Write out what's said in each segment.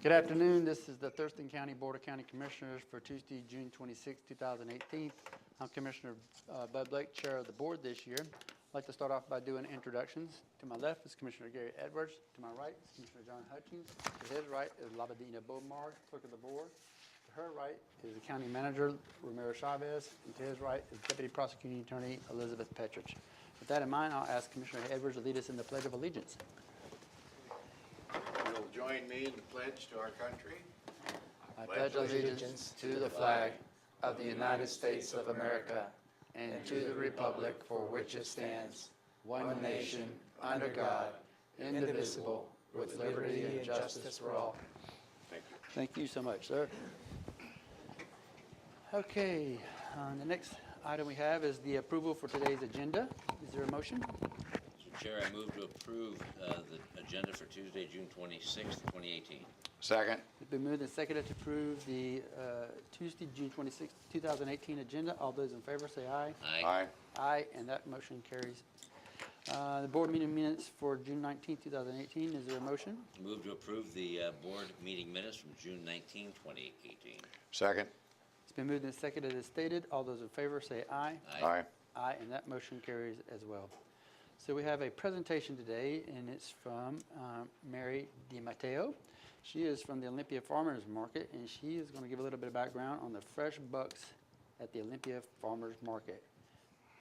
Good afternoon. This is the Thurston County Board of County Commissioners for Tuesday, June 26, 2018. I'm Commissioner Bud Blake, Chair of the Board this year. I'd like to start off by doing introductions. To my left is Commissioner Gary Edwards. To my right is Commissioner John Hutchins. To his right is Labadina Bomar, Clerk of the Board. To her right is the County Manager, Romero Chavez. And to his right is Deputy Prosecuting Attorney Elizabeth Petrich. With that in mind, I'll ask Commissioner Edwards to lead us in the Pledge of Allegiance. You'll join me in the pledge to our country. I pledge allegiance to the flag of the United States of America and to the republic for which it stands, one nation, under God, indivisible, with liberty and justice for all. Thank you. Thank you so much, sir. Okay, the next item we have is the approval for today's agenda. Is there a motion? Mr. Chair, I move to approve the agenda for Tuesday, June 26th, 2018. Second. It's been moved and seconded to approve the Tuesday, June 26, 2018 agenda. All those in favor say aye. Aye. Aye. Aye, and that motion carries. The board meeting minutes for June 19, 2018. Is there a motion? Move to approve the board meeting minutes from June 19, 2018. Second. It's been moved and seconded as stated. All those in favor say aye. Aye. Aye, and that motion carries as well. So we have a presentation today, and it's from Mary DiMatteo. She is from the Olympia Farmers Market, and she is going to give a little bit of background on the fresh bucks at the Olympia Farmers Market.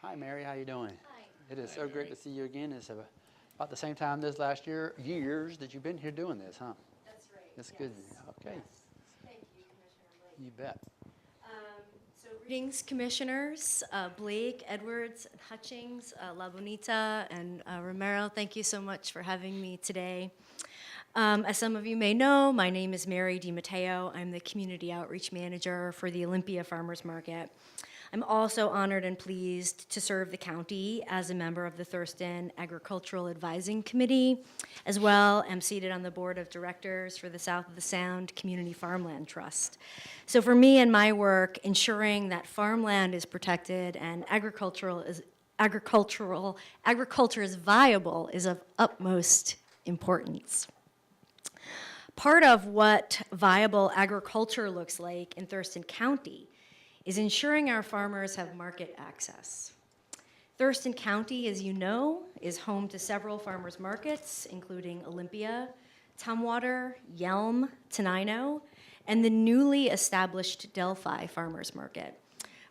Hi, Mary. How you doing? Hi. It is Hi, so Mary. great to see you again. It's about the same time this last years that you've been here doing this, huh? That's right. That's yes. good. Okay. Yes. Thank you, Commissioner Blake. You bet. So greetings, Commissioners Blake, Edwards, and Hutchings, La Bonita, and Romero. Thank you so much for having me today. As some of you may know, my name is Mary DiMatteo. I'm the Community Outreach Manager for the Olympia Farmers Market. I'm also honored and pleased to serve the county as a member of the Thurston Agricultural Advising Committee. As well, I'm seated on the Board of Directors for the South of the Sound Community Farmland Trust. So for me and my work, ensuring that farmland is protected and agriculture is viable is of utmost importance. Part of what viable agriculture looks like in Thurston County is ensuring our farmers have market access. Thurston County, as you know, is home to several farmers markets, including Olympia, Tumwater, Yelm, Tenino, and the newly established Delphi Farmers Market.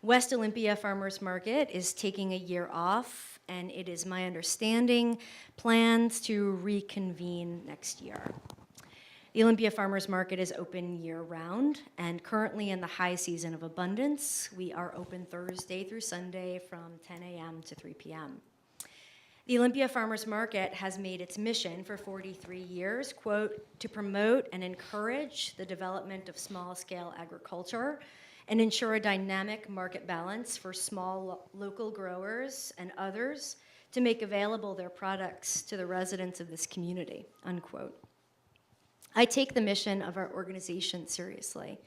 West Olympia Farmers Market is taking a year off, and it is my understanding plans to reconvene next year. The Olympia Farmers Market is open year-round, and currently in the high season of abundance, we are open Thursday through Sunday from 10 a.m. to 3 p.m. The Olympia Farmers Market has made its mission for 43 years, quote, to promote and encourage the development of small-scale agriculture and ensure a dynamic market balance for small local growers and others to make available their products to the residents of this community, unquote. I take the mission of our organization seriously.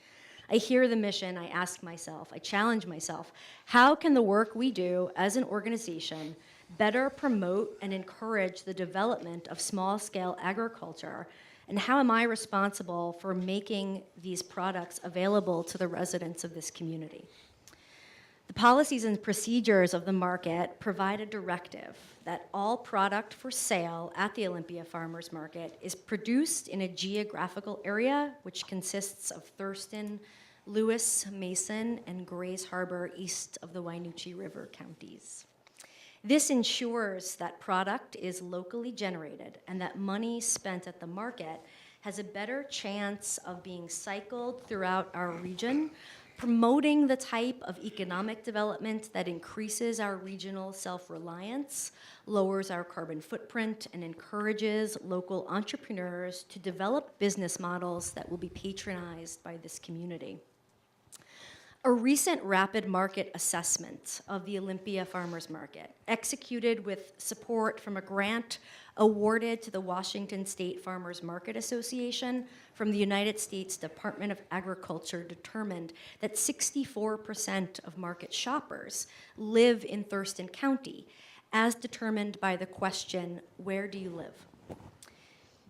I hear the mission, I ask myself, I challenge myself, how can the work we do as an organization better promote and encourage the development of small-scale agriculture, and how am I responsible for making these products available to the residents of this community? The policies and procedures of the market provide a directive that all product for sale at the Olympia Farmers Market is produced in a geographical area which consists of Thurston, Lewis, Mason, and Grays Harbor east of the Wainuchi River counties. This ensures that product is locally generated and that money spent at the market has a better chance of being cycled throughout our region, promoting the type of economic development that increases our regional self-reliance, lowers our carbon footprint, and encourages local entrepreneurs to develop business models that will be patronized by this community. A recent rapid market assessment of the Olympia Farmers Market, executed with support from a grant awarded to the Washington State Farmers Market Association from the United States Department of Agriculture, determined that 64% of market shoppers live in Thurston County, as determined by the question, where do you live?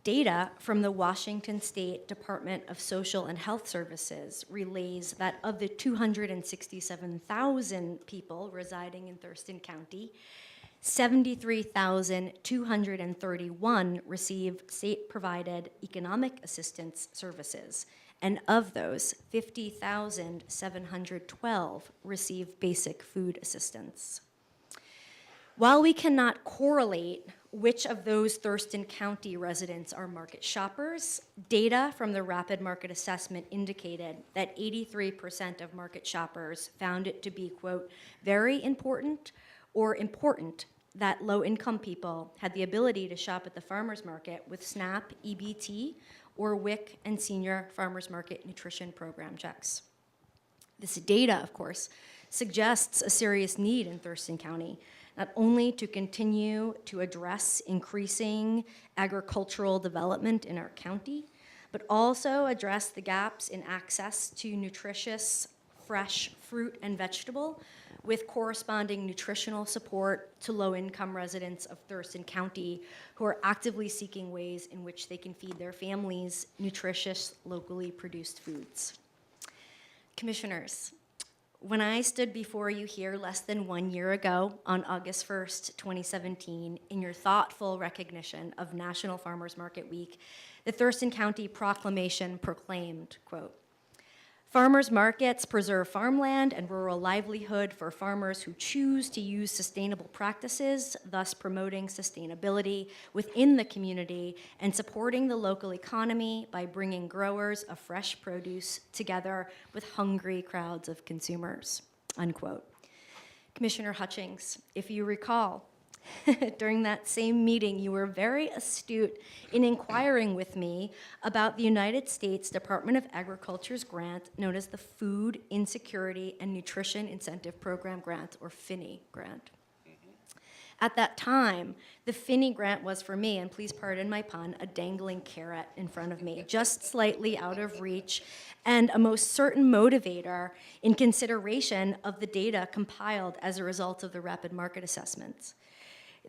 Data from the Washington State Department of Social and Health Services relays that of the 267,000 people residing in Thurston County, 73,231 receive state-provided economic assistance services, and of those, 50,712 receive basic food assistance. While we cannot correlate which of those Thurston County residents are market shoppers, data from the Rapid Market Assessment indicated that 83% of market shoppers found it to be, quote, very important or important that low-income people had the ability to shop at the farmers market with SNAP, EBT, or WIC and Senior Farmers Market Nutrition Program checks. This data, of course, suggests a serious need in Thurston County, not only to continue to address increasing agricultural development in our county, but also address the gaps in access to nutritious, fresh fruit and vegetable with corresponding nutritional support to low-income residents of Thurston County who are actively seeking ways in which they can feed their families nutritious, locally produced foods. Commissioners, when I stood before you here less than 1 year ago on August 1st, 2017, in your thoughtful recognition of National Farmers Market Week, the Thurston County proclamation proclaimed, quote, farmers markets preserve farmland and rural livelihood for farmers who choose to use sustainable practices, thus promoting sustainability within the community and supporting the local economy by bringing growers of fresh produce together with hungry crowds of consumers, unquote. Commissioner Hutchings, if you recall, during that same meeting, you were very astute in inquiring with me about the United States Department of Agriculture's grant known as the Food Insecurity and Nutrition Incentive Program Grant, or FINI grant. At that time, the FINI grant was for me, and please pardon my pun, a dangling carrot in front of me, just slightly out of reach, and a most certain motivator in consideration of the data compiled as a result of the rapid market assessments.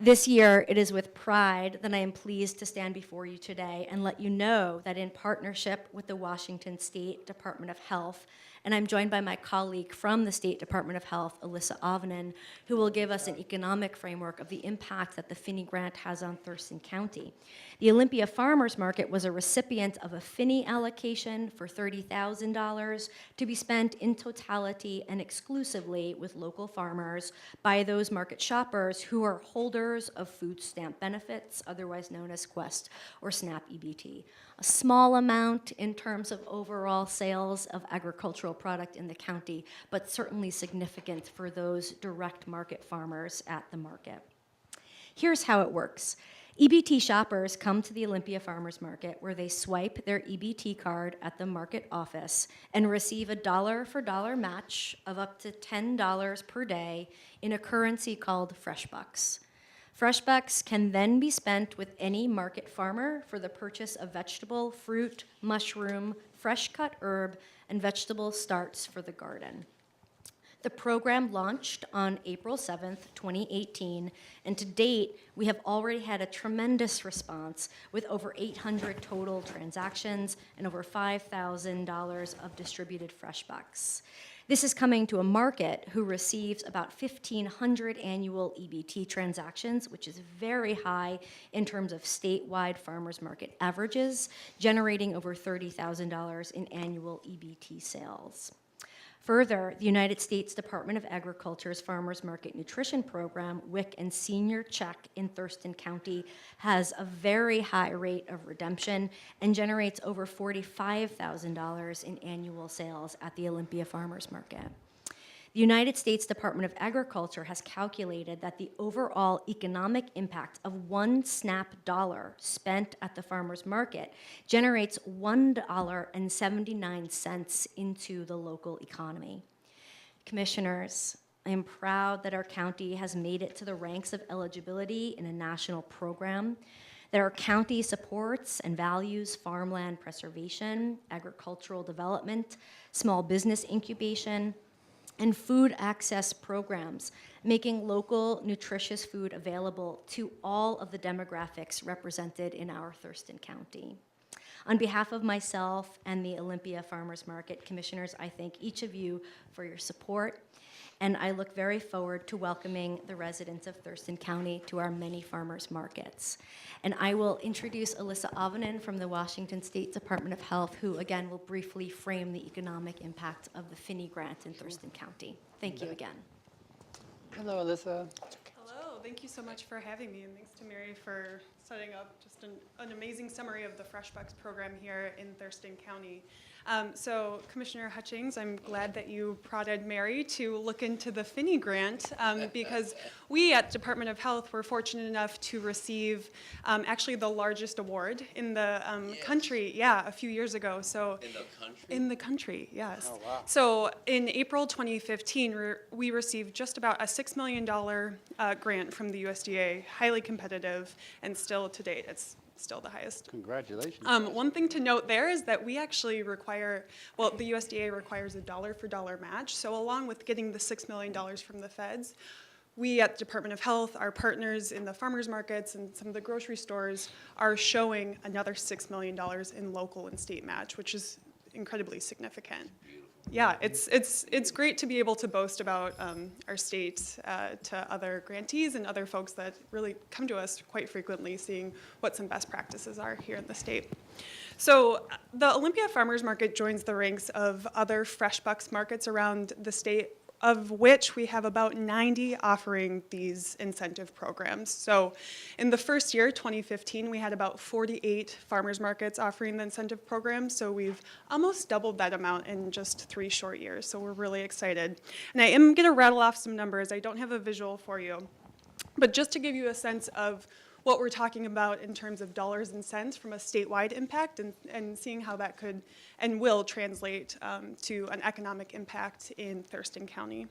This year, it is with pride that I am pleased to stand before you today and let you know that in partnership with the Washington State Department of Health, and I'm joined by my colleague from the State Department of Health, Alyssa Ovanen, who will give us an economic framework of the impact that the FINI grant has on Thurston County. The Olympia Farmers Market was a recipient of a FINI allocation for $30,000 to be spent in totality and exclusively with local farmers by those market shoppers who are holders of food stamp benefits, otherwise known as Quest or SNAP EBT. A small amount in terms of overall sales of agricultural product in the county, but certainly significant for those direct market farmers at the market. Here's how it works. EBT shoppers come to the Olympia Farmers Market where they swipe their EBT card at the market office and receive a dollar-for-dollar match of up to $10 per day in a currency called Fresh Bucks. Fresh Bucks can then be spent with any market farmer for the purchase of vegetable, fruit, mushroom, fresh-cut herb, and vegetable starts for the garden. The program launched on April 7th, 2018, and to date, we have already had a tremendous response with over 800 total transactions and over $5,000 of distributed Fresh Bucks. This is coming to a market who receives about 1,500 annual EBT transactions, which is very high in terms of statewide farmers market averages, generating over $30,000 in annual EBT sales. Further, the United States Department of Agriculture's Farmers Market Nutrition Program, WIC and Senior Check in Thurston County, has a very high rate of redemption and generates over $45,000 in annual sales at the Olympia Farmers Market. The United States Department of Agriculture has calculated that the overall economic impact of one SNAP dollar spent at the farmer's market generates $1.79 into the local economy. Commissioners, I am proud that our county has made it to the ranks of eligibility in a national program, that our county supports and values farmland preservation, agricultural development, small business incubation, and food access programs, making local nutritious food available to all of the demographics represented in our Thurston County. On behalf of myself and the Olympia Farmers Market Commissioners, I thank each of you for your support, and I look very forward to welcoming the residents of Thurston County to our many farmers markets. And I will introduce Alyssa Avonen from the Washington State Department of Health, who again will briefly frame the economic impact of the Finney grant in Thurston County. Thank you again. Hello, Alyssa. Hello, thank you so much for having me, and thanks to Mary for setting up just an amazing summary of the Fresh Bucks program here in Thurston County. So Commissioner Hutchings, I'm glad that you prodded Mary to look into the Finney grant because we at Department of Health were fortunate enough to receive actually the largest award in the country, a few years ago. So In the country? in the country, yes. Oh, wow. So in April 2015, we received just about a $6 million grant from the USDA, highly competitive, and still to date, it's still the highest. Congratulations. One thing to note there is that we actually require, well, the USDA requires a dollar-for-dollar match. So along with getting the $6 million from the feds, we at the Department of Health, our partners in the farmers markets and some of the grocery stores are showing another $6 million in local and state match, which is incredibly significant. Yeah, it's great to be able to boast about our state to other grantees and other folks that really come to us quite frequently, seeing what some best practices are here in the state. So the Olympia Farmers Market joins the ranks of other Fresh Bucks markets around the state, of which we have about 90 offering these incentive programs. So in the first year, 2015, we had about 48 farmers markets offering the incentive program. So we've almost doubled that amount in just 3 short years. So we're really excited. And I am gonna rattle off some numbers. I don't have a visual for you, but just to give you a sense of what we're talking about in terms of dollars and cents from a statewide impact and seeing how that could and will translate to an economic impact in Thurston County.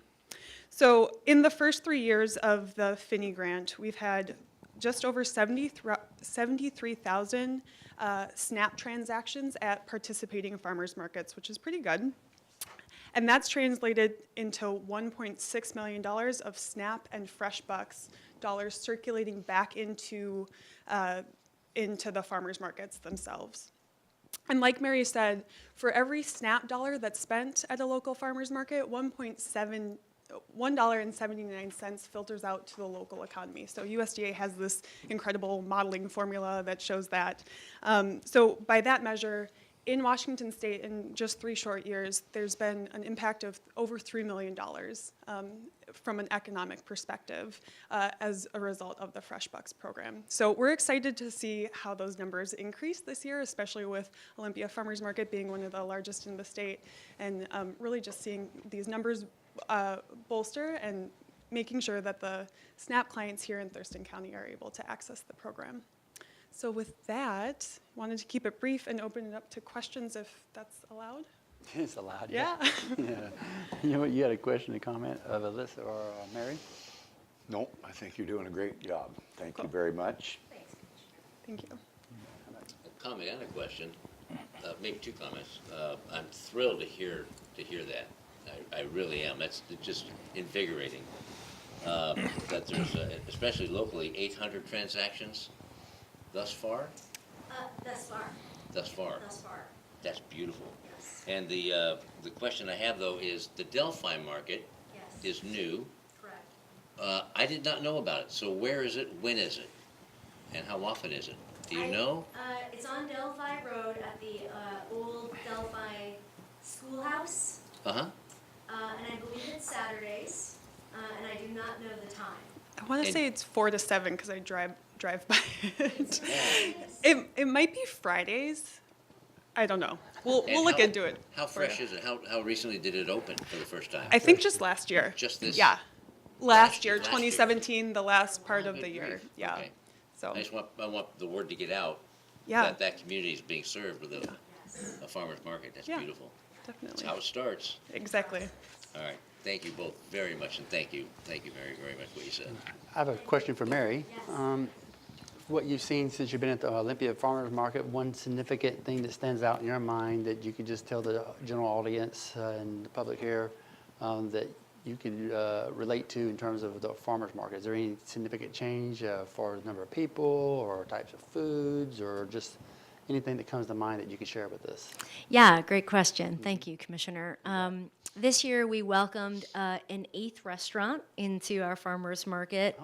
So in the first 3 years of the Finney grant, we've had just over 73,000 SNAP transactions at participating farmers markets, which is pretty good. And that's translated into $1.6 million of SNAP and Fresh Bucks dollars circulating back into the farmers markets themselves. And like Mary said, for every SNAP dollar that's spent at a local farmers market, $1.79 filters out to the local economy. So USDA has this incredible modeling formula that shows that. So by that measure, in Washington State, in just 3 short years, there's been an impact of over $3 million from an economic perspective as a result of the Fresh Bucks program. So we're excited to see how those numbers increase this year, especially with Olympia Farmers Market being one of the largest in the state, and really just seeing these numbers bolster and making sure that the SNAP clients here in Thurston County are able to access the program. So with that, wanted to keep it brief and open it up to questions if that's allowed. It's allowed. Yeah. Yeah. You know what, you had a question or comment of Alyssa or Mary? Nope, I think you're doing a great job. Thank you very much. Thank you. A comment and a question, maybe 2 comments. I'm thrilled to hear that. I really am. That's just invigorating. That there's, especially locally, 800 transactions thus far? Thus far. Thus far. Thus far. That's beautiful. Yes. And the question I have, though, is the Delphi market Yes. is new. Correct. I did not know about it. So where is it? When is it? And how often is it? Do you know? It's on Delphi Road at the old Delphi Schoolhouse, Uh-huh. and I believe it's Saturdays, and I do not know the time. I want to And- say it's 4 to 7 because I drive by it. Yeah. It might be Fridays. I don't know. We'll And look how- into it. How for fresh you. is it? How recently did it open for the first time? I think just last year. Just this- Yeah. Last Last year, year. 2017, the last part Oh, of good the year. grief. Yeah. Okay. So, I want the word to get out yeah, that that community is being served with a farmer's market. That's Yeah. beautiful. That's definitely. how it starts. Exactly. All right. Thank you both very much, and thank you very, very much what you said. I have a question for Mary. Yes. What you've seen since you've been at the Olympia Farmers Market, one significant thing that stands out in your mind that you could just tell the general audience and the public here that you could relate to in terms of the farmer's market? Is there any significant change for the number of people or types of foods, or just anything that comes to mind that you could share with us? Yeah, great question. Thank you, Commissioner. This year, we welcomed an 8th restaurant into our farmers market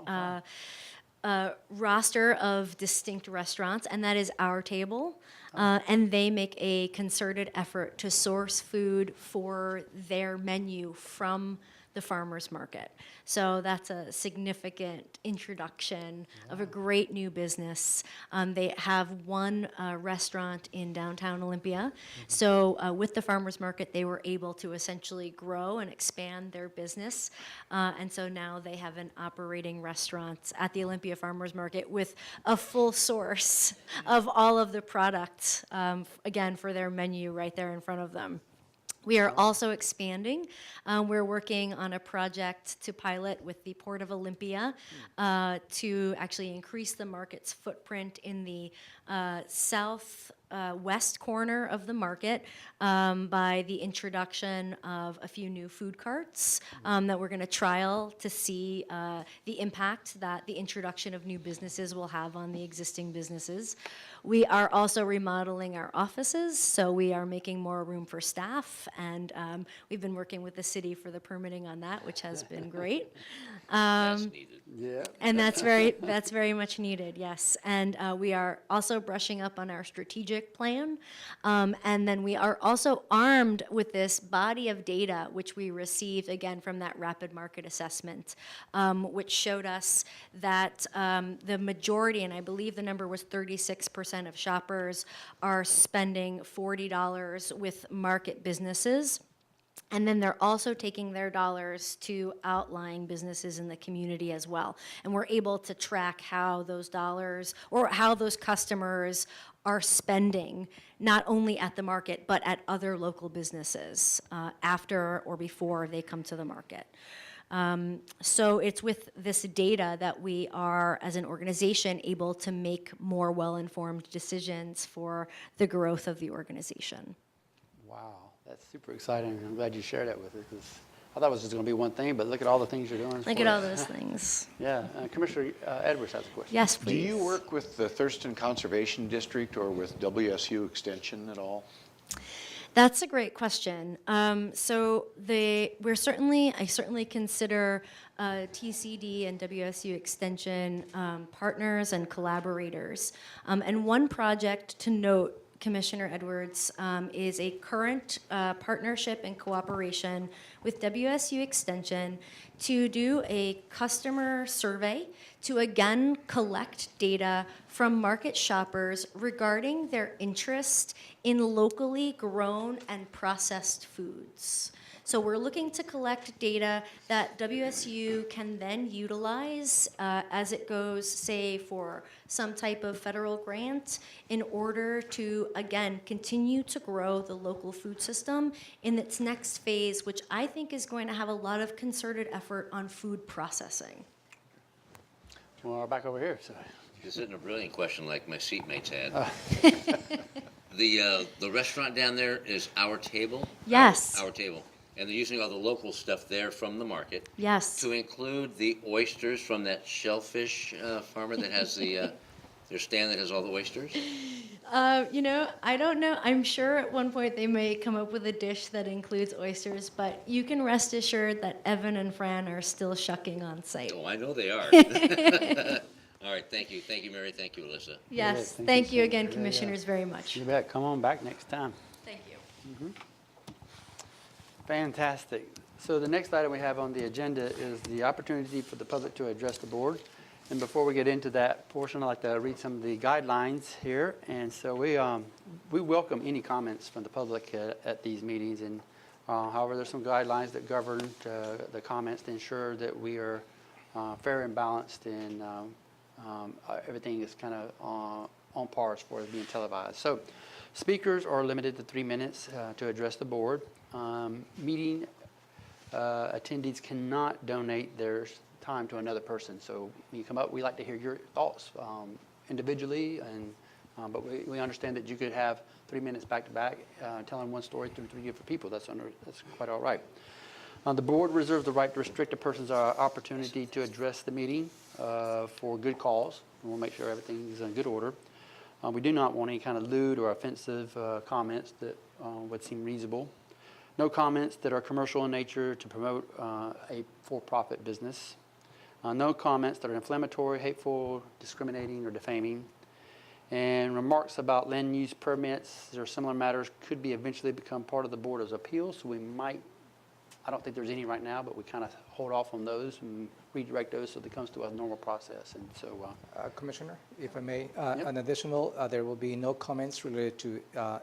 roster of distinct restaurants, and that is Our Table. And they make a concerted effort to source food for their menu from the farmers market. So that's a significant introduction of a great new business. They have one restaurant in downtown Olympia. So with the farmers market, they were able to essentially grow and expand their business. And so now they have an operating restaurant at the Olympia Farmers Market with a full source of all of the products, again, for their menu right there in front of them. We are also expanding. We're working on a project to pilot with the Port of Olympia to actually increase the market's footprint in the southwest corner of the market by the introduction of a few new food carts that we're going to trial to see the impact that the introduction of new businesses will have on the existing businesses. We are also remodeling our offices, so we are making more room for staff, and we've been working with the city for the permitting on that, which has been great. That's needed. Yeah. And that's very much needed, yes. And we are also brushing up on our strategic plan. And then we are also armed with this body of data, which we received, again, from that rapid market assessment, which showed us that the majority, and I believe the number was 36% of shoppers, are spending $40 with market businesses. And then they're also taking their dollars to outlying businesses in the community as well. And we're able to track how those dollars or how those customers are spending, not only at the market, but at other local businesses after or before they come to the market. So it's with this data that we are, as an organization, able to make more well-informed decisions for the growth of the organization. Wow, that's super exciting. I'm glad you shared that with us, because I thought it was just going to be one thing, but look at all the things you're doing. Look at all those things. Yeah. Commissioner Edwards has a question. Yes, Do please. you work with the Thurston Conservation District or with WSU Extension at all? That's a great question. I certainly consider TCD and WSU Extension partners and collaborators. And one project to note, Commissioner Edwards, is a current partnership and cooperation with WSU Extension to do a customer survey to again collect data from market shoppers regarding their interest in locally grown and processed foods. So we're looking to collect data that WSU can then utilize as it goes, say, for some type of federal grant in order to, again, continue to grow the local food system in its next phase, which I think is going to have a lot of concerted effort on food processing. Well, we're back over here. So. This isn't a brilliant question like my seatmates had. The restaurant down there is Our Table? Yes. Our Table. And they're using all the local stuff there from the market. Yes. To include the oysters from that shellfish farmer that has their stand that has all the oysters? I don't know. I'm sure at one point they may come up with a dish that includes oysters, but you can rest assured that Evan and Fran are still shucking on site. Oh, I know they are. All right, thank you. Thank you, Mary. Thank you, Alyssa. Yes, Thank thank you you so again, much. Yeah, commissioners, very much. You bet. Come on back next time. Thank you. Fantastic. So the next item we have on the agenda is the opportunity for the public to address the board. And before we get into that portion, I'd like to read some of the guidelines here. And so we welcome any comments from the public at these meetings. And however, there's some guidelines that govern the comments to ensure that we are fair and balanced, and everything is kind of on par as far as being televised. So speakers are limited to 3 minutes to address the board. Meeting attendees cannot donate their time to another person. So when you come up, we like to hear your thoughts individually, and but we understand that you could have 3 minutes back to back telling one story through 3 different people. That's quite all right. The board reserves the right to restrict a person's opportunity to address the meeting for good cause. And we'll make sure everything is in good order. We do not want any kind of lewd or offensive comments that would seem reasonable. No comments that are commercial in nature to promote a for-profit business. No comments that are inflammatory, hateful, discriminating, or defaming. And remarks about land use permits or similar matters could be eventually become part of the Board of Appeals. So we might, I don't think there's any right now, but we kind of hold off on those and redirect those so that it comes to a normal process. And so, Commissioner, if I may, an additional, there will be no comments related to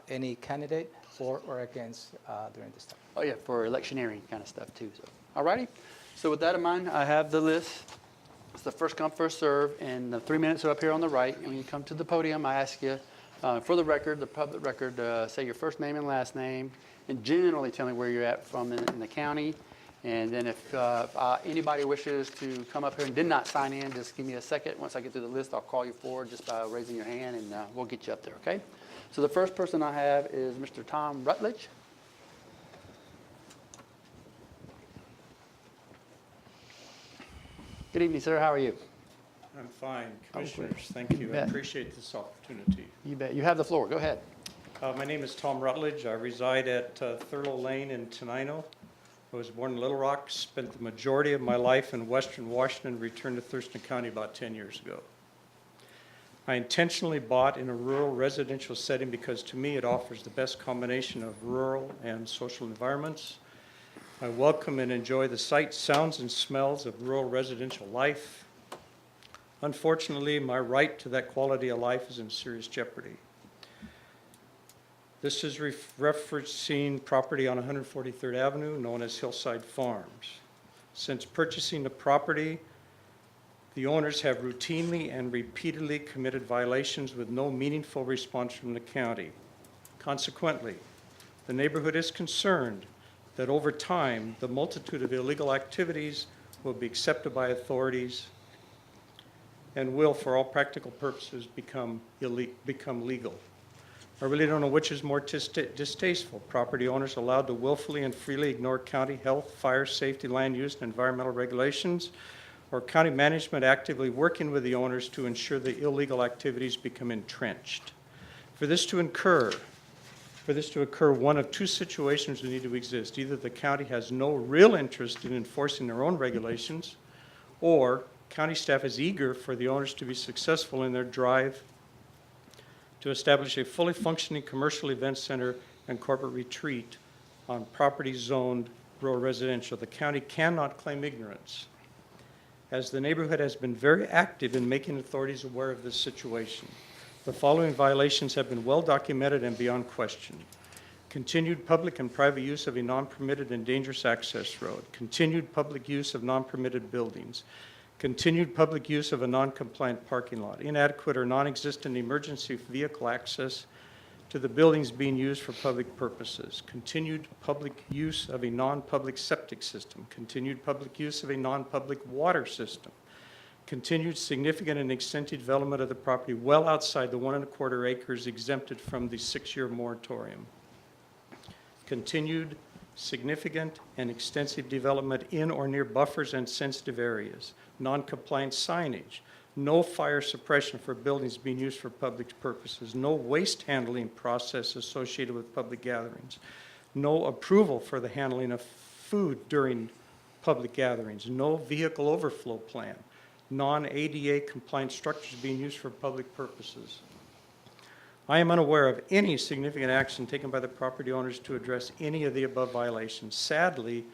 any candidate for or against during this time. oh yeah, for electioneering kind of stuff too. So, all righty. So with that in mind, I have the list. It's the first come, first serve, and the 3 minutes are up here on the right. And when you come to the podium, I ask you, for the record, the public record, say your first name and last name, and generally tell me where you're at from in the county. And then if anybody wishes to come up here and did not sign in, just give me a second. Once I get through the list, I'll call you forward just by raising your hand, and we'll get you up there, okay? So the first person I have is Mr. Tom Rutledge. Good evening, sir. How are you? I'm fine. great. Commissioners, thank you. I bet. appreciate this opportunity. You bet. You have the floor. Go ahead. My name is Tom Rutledge. I reside at Thurlow Lane in Tenino. I was born in Little Rock, spent the majority of my life in western Washington, returned to Thurston County about 10 years ago. I intentionally bought in a rural residential setting because to me it offers the best combination of rural and social environments. I welcome and enjoy the sights, sounds, and smells of rural residential life. Unfortunately, my right to that quality of life is in serious jeopardy. This is referencing property on 143rd Avenue, known as Hillside Farms. Since purchasing the property, the owners have routinely and repeatedly committed violations with no meaningful response from the county. Consequently, the neighborhood is concerned that over time, the multitude of illegal activities will be accepted by authorities and will, for all practical purposes, become legal. I really don't know which is more distasteful, property owners allowed to willfully and freely ignore county health, fire, safety, land use, and environmental regulations, or county management actively working with the owners to ensure the illegal activities become entrenched. For this to occur, one of two situations will need to exist. Either the county has no real interest in enforcing their own regulations, or county staff is eager for the owners to be successful in their drive to establish a fully functioning commercial event center and corporate retreat on property zoned rural residential. The county cannot claim ignorance, as the neighborhood has been very active in making authorities aware of this situation. The following violations have been well documented and beyond question. Continued public and private use of a non-permitted and dangerous access road, continued public use of non-permitted buildings, continued public use of a non-compliant parking lot, inadequate or non-existent emergency vehicle access to the buildings being used for public purposes, continued public use of a non-public septic system, continued public use of a non-public water system, continued significant and extensive development of the property well outside the 1.25 acres exempted from the 6-year moratorium, continued significant and extensive development in or near buffers and sensitive areas, non-compliant signage, no fire suppression for buildings being used for public purposes, no waste handling process associated with public gatherings, no approval for the handling of food during public gatherings, no vehicle overflow plan, non-ADA compliant structures being used for public purposes. I am unaware of any significant action taken by the property owners to address any of the above violations. Sadly,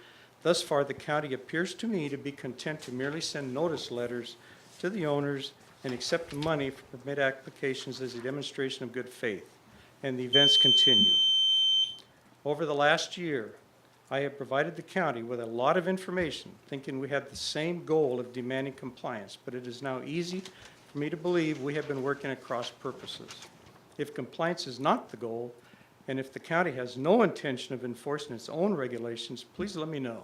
thus far, the county appears to me to be content to merely send notice letters to the owners and accept money for permit applications as a demonstration of good faith, and the events continue. Over the last year, I have provided the county with a lot of information, thinking we had the same goal of demanding compliance, but it is now easy for me to believe we have been working at cross purposes. If compliance is not the goal, and if the county has no intention of enforcing its own regulations, please let me know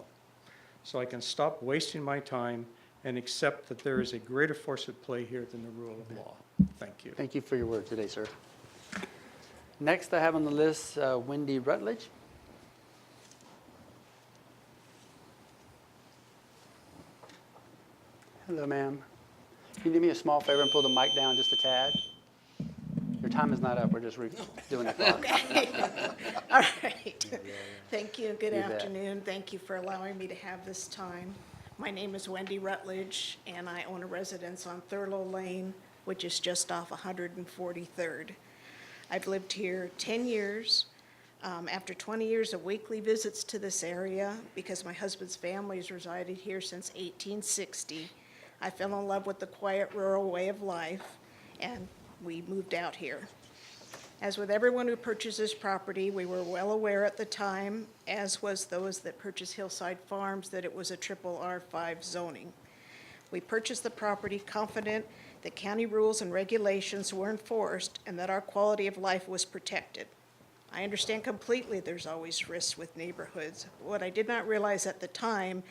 so I can stop wasting my time and accept that there is a greater force at play here than the rule of law. Thank you. Thank you for your work today, sir. Next, I have on the list Wendy Rutledge. Hello, ma'am. Can you do me a small favor and pull the mic down just a tad? Your time is not up, we're just doing the clock. All right. Thank you. Good You bet. afternoon. Thank you for allowing me to have this time. My name is Wendy Rutledge, and I own a residence on Thurlow Lane, which is just off 143rd. I've lived here 10 years. After 20 years of weekly visits to this area, because my husband's family has resided here since 1860, I fell in love with the quiet rural way of life, and we moved out here. As with everyone who purchases property, we were well aware at the time, as was those that purchased Hillside Farms, that it was a triple R5 zoning. We purchased the property confident that county rules and regulations were enforced and that our quality of life was protected. I understand completely there's always risks with neighborhoods. What I did not realize at the time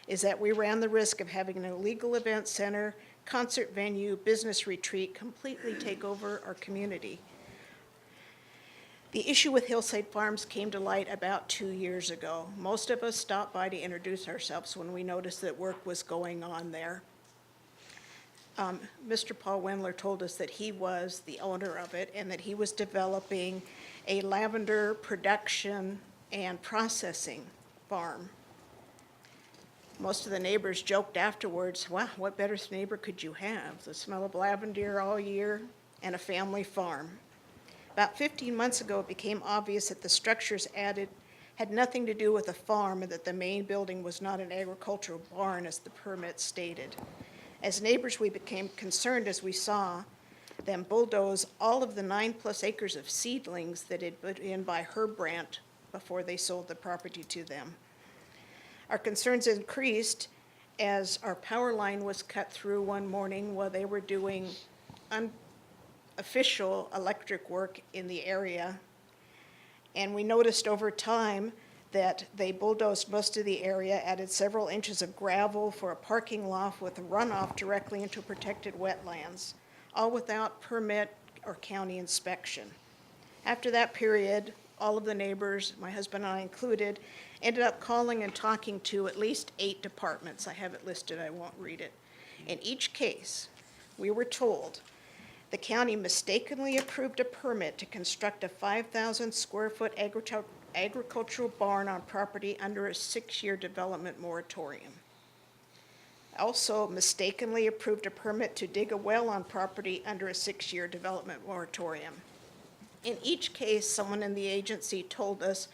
is that we ran the risk of having an illegal event center, concert venue, business retreat completely take over our community. The issue with Hillside Farms came to light about 2 years ago. Most of us stopped by to introduce ourselves when we noticed that work was going on there. Mr. Paul Wendler told us that he was the owner of it and that he was developing a lavender production and processing farm. Most of the neighbors joked afterwards, wow, what better neighbor could you have? The smell of lavender all year and a family farm. About 15 months ago, it became obvious that the structures added had nothing to do with a farm and that the main building was not an agricultural barn as the permit stated. As neighbors, we became concerned as we saw them bulldoze all of the 9+ acres of seedlings that had put in by Herb Brandt before they sold the property to them. Our concerns increased as our power line was cut through one morning while they were doing unofficial electric work in the area. And we noticed over time that they bulldozed most of the area, added several inches of gravel for a parking lot with a runoff directly into protected wetlands, all without permit or county inspection. After that period, all of the neighbors, my husband and I included, ended up calling and talking to at least 8 departments. I have it listed, I won't read it. In each case, we were told the county mistakenly approved a permit to construct a 5,000 square foot agricultural barn on property under a 6-year development moratorium. Also mistakenly approved a permit to dig a well on property under a 6-year development moratorium. In each case, someone in the agency told us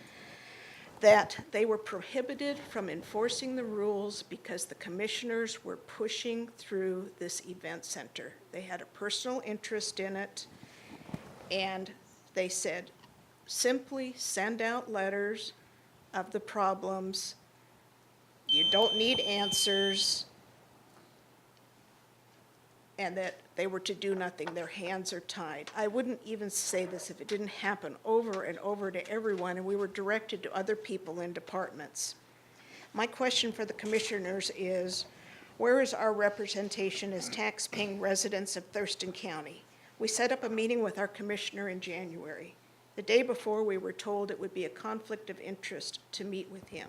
that they were prohibited from enforcing the rules because the commissioners were pushing through this event center. They had a personal interest in it, and they said, simply send out letters of the problems. You don't need answers. And that they were to do nothing, their hands are tied. I wouldn't even say this if it didn't happen over and over to everyone, and we were directed to other people in departments. My question for the commissioners is, where is our representation as tax-paying residents of Thurston County? We set up a meeting with our commissioner in January. The day before, we were told it would be a conflict of interest to meet with him.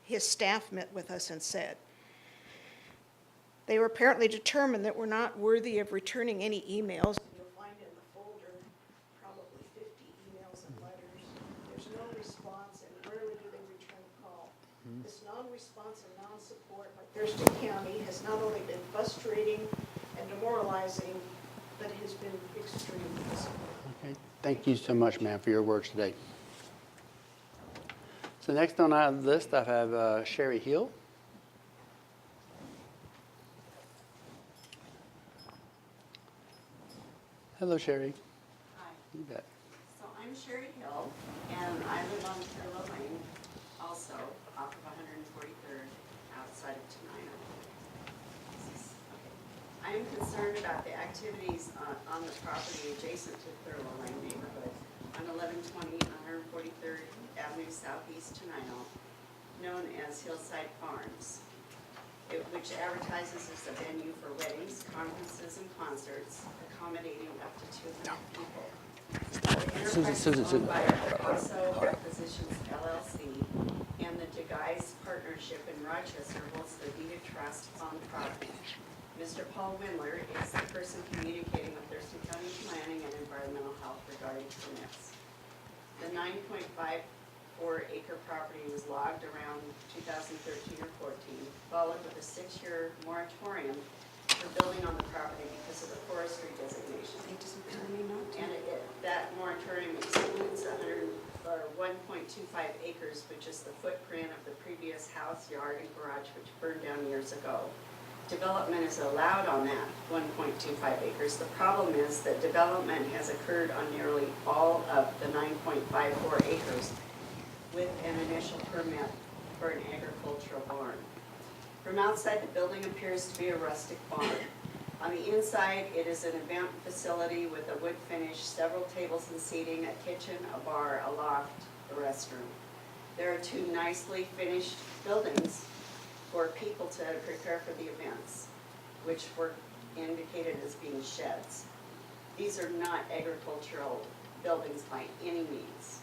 His staff met with us and said, they were apparently determined that we're not worthy of returning any emails. You'll find in the folder probably 50 emails and letters. There's no response, and rarely do they return the call. This non-response and non-support by Thurston County has not only been frustrating and demoralizing, but has been extremely disappointing. Okay, thank you so much, ma'am, for your words today. So next on our list, I have Sherry Hill. Hello, Sherry. Hi, You bet. so I'm Sherry Hill, and I live on Thurlow Lane, also off of 143rd, outside of Tenino. I am concerned about the activities on the property adjacent to Thurlow Lane neighborhood on 1120 143rd Avenue Southeast Tenino, known as Hillside Farms, which advertises as a venue for weddings, conferences, and concerts, accommodating up to 200 people. Susan. Owned by Also Requisitions LLC and the DeGuys Partnership in Rochester holds the deed of trust on the property. Mr. Paul Windler is the person communicating with Thurston County Planning and Environmental Health regarding permits. The 9.54 acre property was logged around 2013 or 14, followed with a 6-year moratorium for building on the property because of the forestry designation. And that moratorium excludes 1.25 acres, which is the footprint of the previous house, yard, and garage, which burned down years ago. Development is allowed on that 1.25 acres. The problem is that development has occurred on nearly all of the 9.54 acres with an initial permit for an agricultural barn. From outside, the building appears to be a rustic barn. On the inside, it is an event facility with a wood finish, several tables and seating, a kitchen, a bar, a loft, a restroom. There are 2 nicely finished buildings for people to prepare for the events, which were indicated as being sheds. These are not agricultural buildings by any means.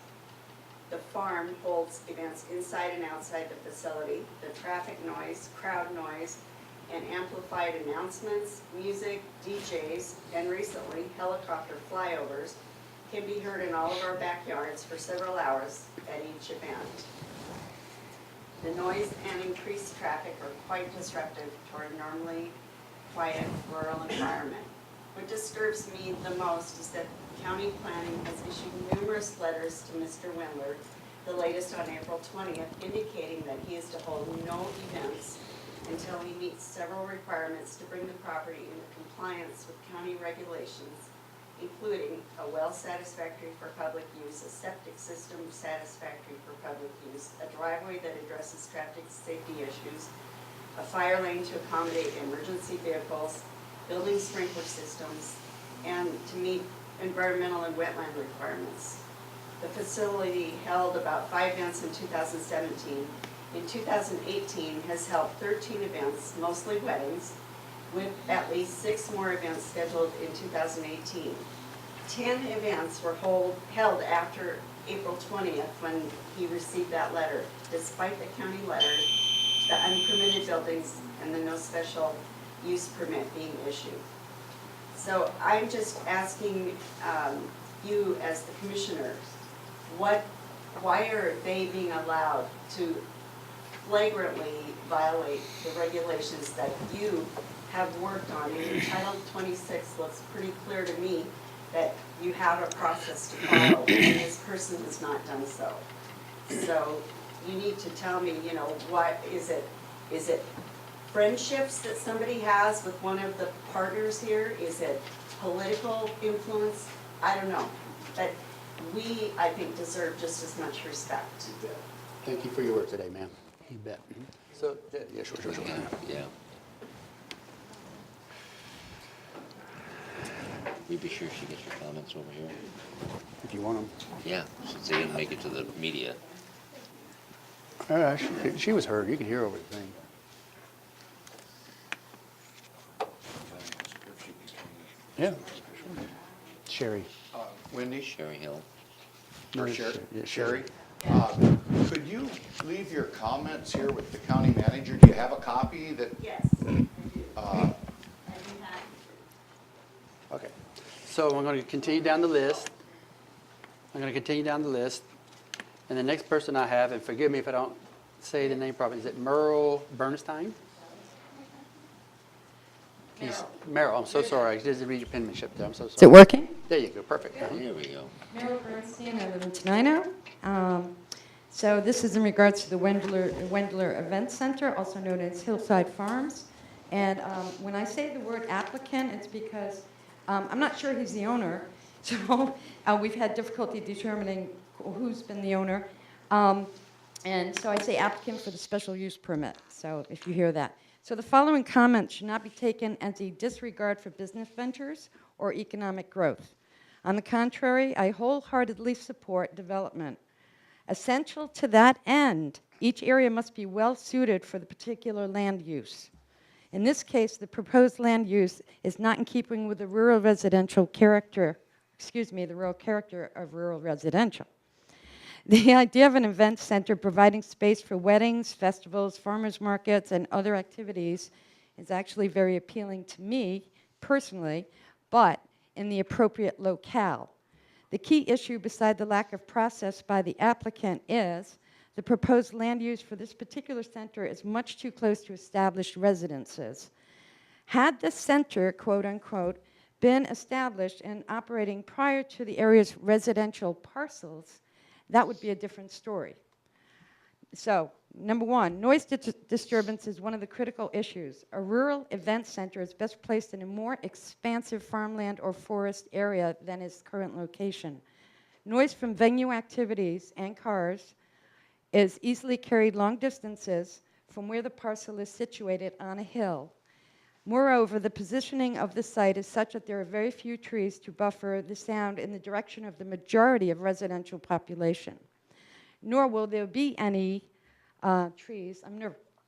The farm holds events inside and outside the facility. The traffic noise, crowd noise, and amplified announcements, music, DJs, and recently helicopter flyovers can be heard in all of our backyards for several hours at each event. The noise and increased traffic are quite disruptive to our normally quiet rural environment. What disturbs me the most is that county planning has issued numerous letters to Mr. Windler, the latest on April 20th, indicating that he is to hold no events until he meets several requirements to bring the property into compliance with county regulations, including a well satisfactory for public use, a septic system satisfactory for public use, a driveway that addresses traffic safety issues, a fire lane to accommodate emergency vehicles, building sprinkler systems, and to meet environmental and wetland requirements. The facility held about 5 events in 2017. In 2018 has held 13 events, mostly weddings, with at least 6 more events scheduled in 2018. 10 events were held after April 20th when he received that letter, despite the county letter, the unpermitted buildings, and the no special use permit being issued. So I'm just asking you as the commissioner, why are they being allowed to flagrantly violate the regulations that you have worked on? And in Title 26 looks pretty clear to me that you have a process to follow, and this person has not done so. So you need to tell me, you know, what is it? Is it friendships that somebody has with one of the partners here? Is it political influence? I don't know. But we, I think, deserve just as much respect. Thank you for your work today, ma'am. You bet. So, yeah, sure. Yeah. You be sure she gets your comments over here. If you want them. Yeah, since they didn't make it to the media. She was heard. You could hear over the thing. Yeah. Sherry. Wendy? Sherry Hill. Or No, Sherry? yeah, Sherry? Could you leave your comments here with the county manager? Do you have a copy that? Yes, I do. I do have. Okay. So I'm going to continue down the list. And the next person I have, and forgive me if I don't say the name properly, is it Merle Bernstein? Merrill, I'm so sorry. I didn't read your penmanship there. I'm so sorry. Is it working? There you go. Perfect. There we go. Meryl Bernstein, I live in Tenino. So this is in regards to the Wendler Event Center, also known as Hillside Farms. And when I say the word applicant, it's because I'm not sure he's the owner. So we've had difficulty determining who's been the owner. And so I say applicant for the special use permit, so if you hear that. So the following comments should not be taken as a disregard for business ventures or economic growth. On the contrary, I wholeheartedly support development. Essential to that end, each area must be well suited for the particular land use. In this case, the proposed land use is not in keeping with the rural residential character, the rural character of rural residential. The idea of an event center providing space for weddings, festivals, farmers markets, and other activities is actually very appealing to me personally, but in the appropriate locale. The key issue beside the lack of process by the applicant is the proposed land use for this particular center is much too close to established residences. Had the center, quote unquote, been established and operating prior to the area's residential parcels, that would be a different story. So, number one, noise disturbance is one of the critical issues. A rural event center is best placed in a more expansive farmland or forest area than its current location. Noise from venue activities and cars is easily carried long distances from where the parcel is situated on a hill. Moreover, the positioning of the site is such that there are very few trees to buffer the sound in the direction of the majority of residential population. Nor will there be any trees. I'm